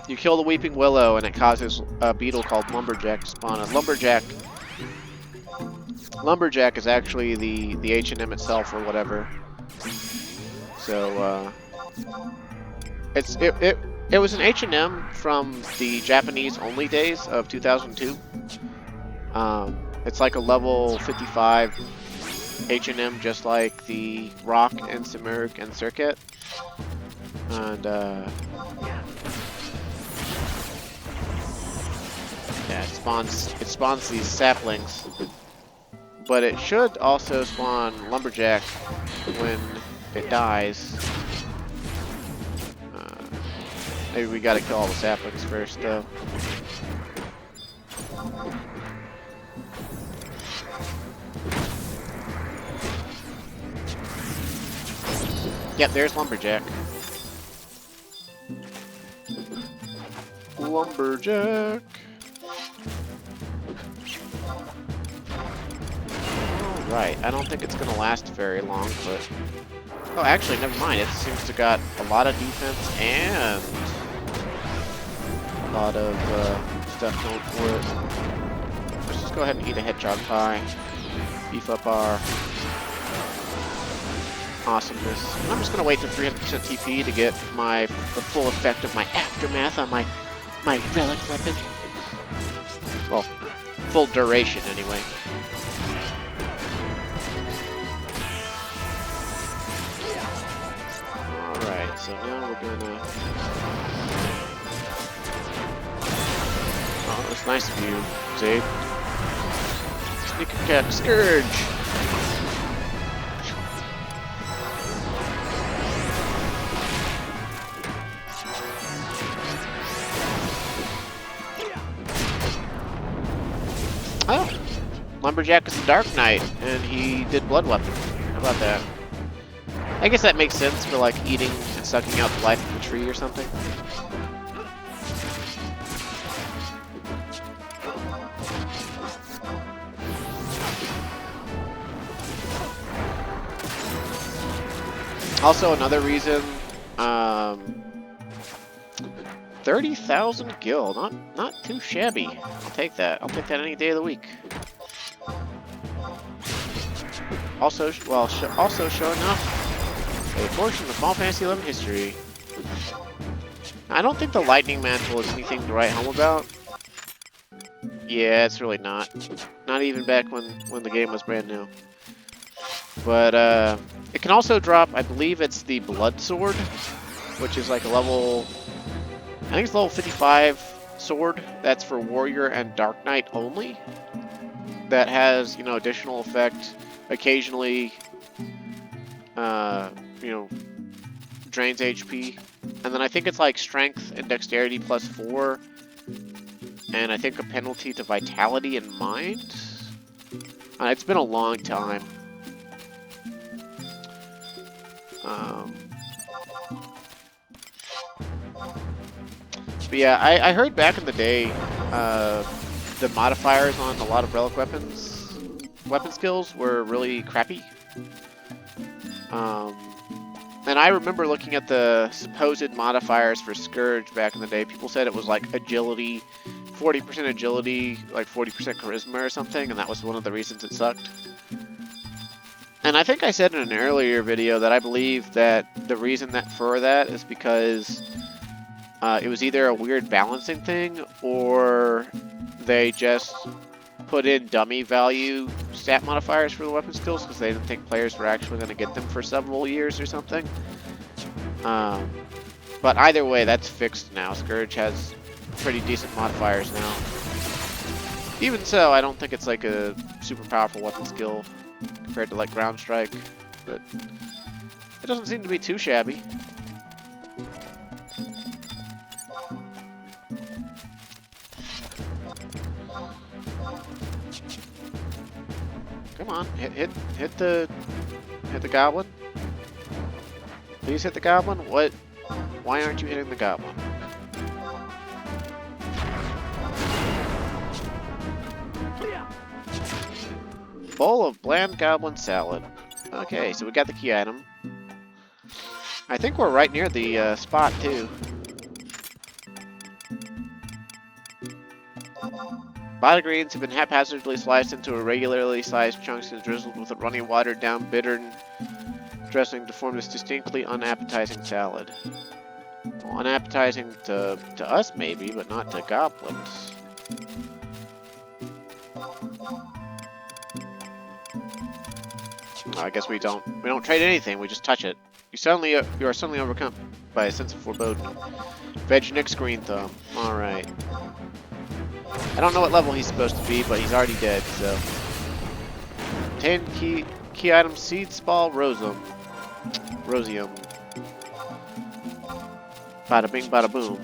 You kill the Weeping Willow and it causes a beetle called Lumberjack to spawn. A Lumberjack is actually the H&M itself or whatever. So it was an H&M from the Japanese only days of 2002. It's like a level 55 H&M, just like the Rock and Simurg and Circuit. And yeah, it spawns these saplings, but it should also spawn Lumberjack when it dies. Maybe we gotta kill all the saplings first, though. Yep, there's Lumberjack. Lumberjack. Alright, I don't think it's gonna last very long, but... Oh, actually, never mind. It seems to got a lot of defense and a lot of stuff going for it. Let's just go ahead and eat a hedgehog pie. Beef up our awesomeness. I'm just gonna wait to 300% TP to get the full effect of my aftermath on my relic weapon. Well, full duration anyway. Alright, so now we're gonna... Oh, that's nice of you, Zabe. Sneak attack, Scourge! Oh! Lumberjack is a Dark Knight, and he did Blood Weapon. How about that? I guess that makes sense for, like, eating and sucking out the life of the tree or something. Also, another reason, 30,000 gil, not too shabby. I'll take that. I'll take that any day of the week. Also, also showing off a portion of Final Fantasy XI history. I don't think the Lightning Mantle is anything to write home about. Yeah, it's really not. Not even back when the game was brand new. But it can also drop, I believe it's the Blood Sword, which is like a level, I think it's level 55 sword. That's for Warrior and Dark Knight only. That has, you know, additional effect. Occasionally, you know, drains HP. And then I think it's like Strength and Dexterity plus 4. And I think a penalty to Vitality and Mind. It's been a long time. But yeah, I heard back in the day, the modifiers on a lot of Relic weapon skills were really crappy. And I remember looking at the supposed modifiers for Scourge back in the day. People said it was like agility, 40% agility, like 40% charisma or something, and that was one of the reasons it sucked. And I think I said in an earlier video that I believe that the reason for that is because it was either a weird balancing thing, or they just put in dummy value stat modifiers for the weapon skills because they didn't think players were actually going to get them for several years or something. But either way, that's fixed now. Scourge has pretty decent modifiers now. Even so, I don't think it's like a super powerful weapon skill compared to like Ground Strike, but it doesn't seem to be too shabby. Come on, hit the goblin. Please hit the goblin. What? Why aren't you hitting the goblin? Bowl of bland goblin salad. Okay, so we got the key item. I think we're right near the spot too. Bada greens have been haphazardly sliced into irregularly sized chunks and drizzled with a runny, watered down, bitter dressing to form this distinctly unappetizing salad. Well, unappetizing to us maybe, but not to goblins. I guess we don't trade anything. We just touch it. You are suddenly overcome by a sense of foreboding. Veg Nick's green thumb. All right. I don't know what level he's supposed to be, but he's already dead. So, 10 key item seed spall rosium. Bada bing, bada boom.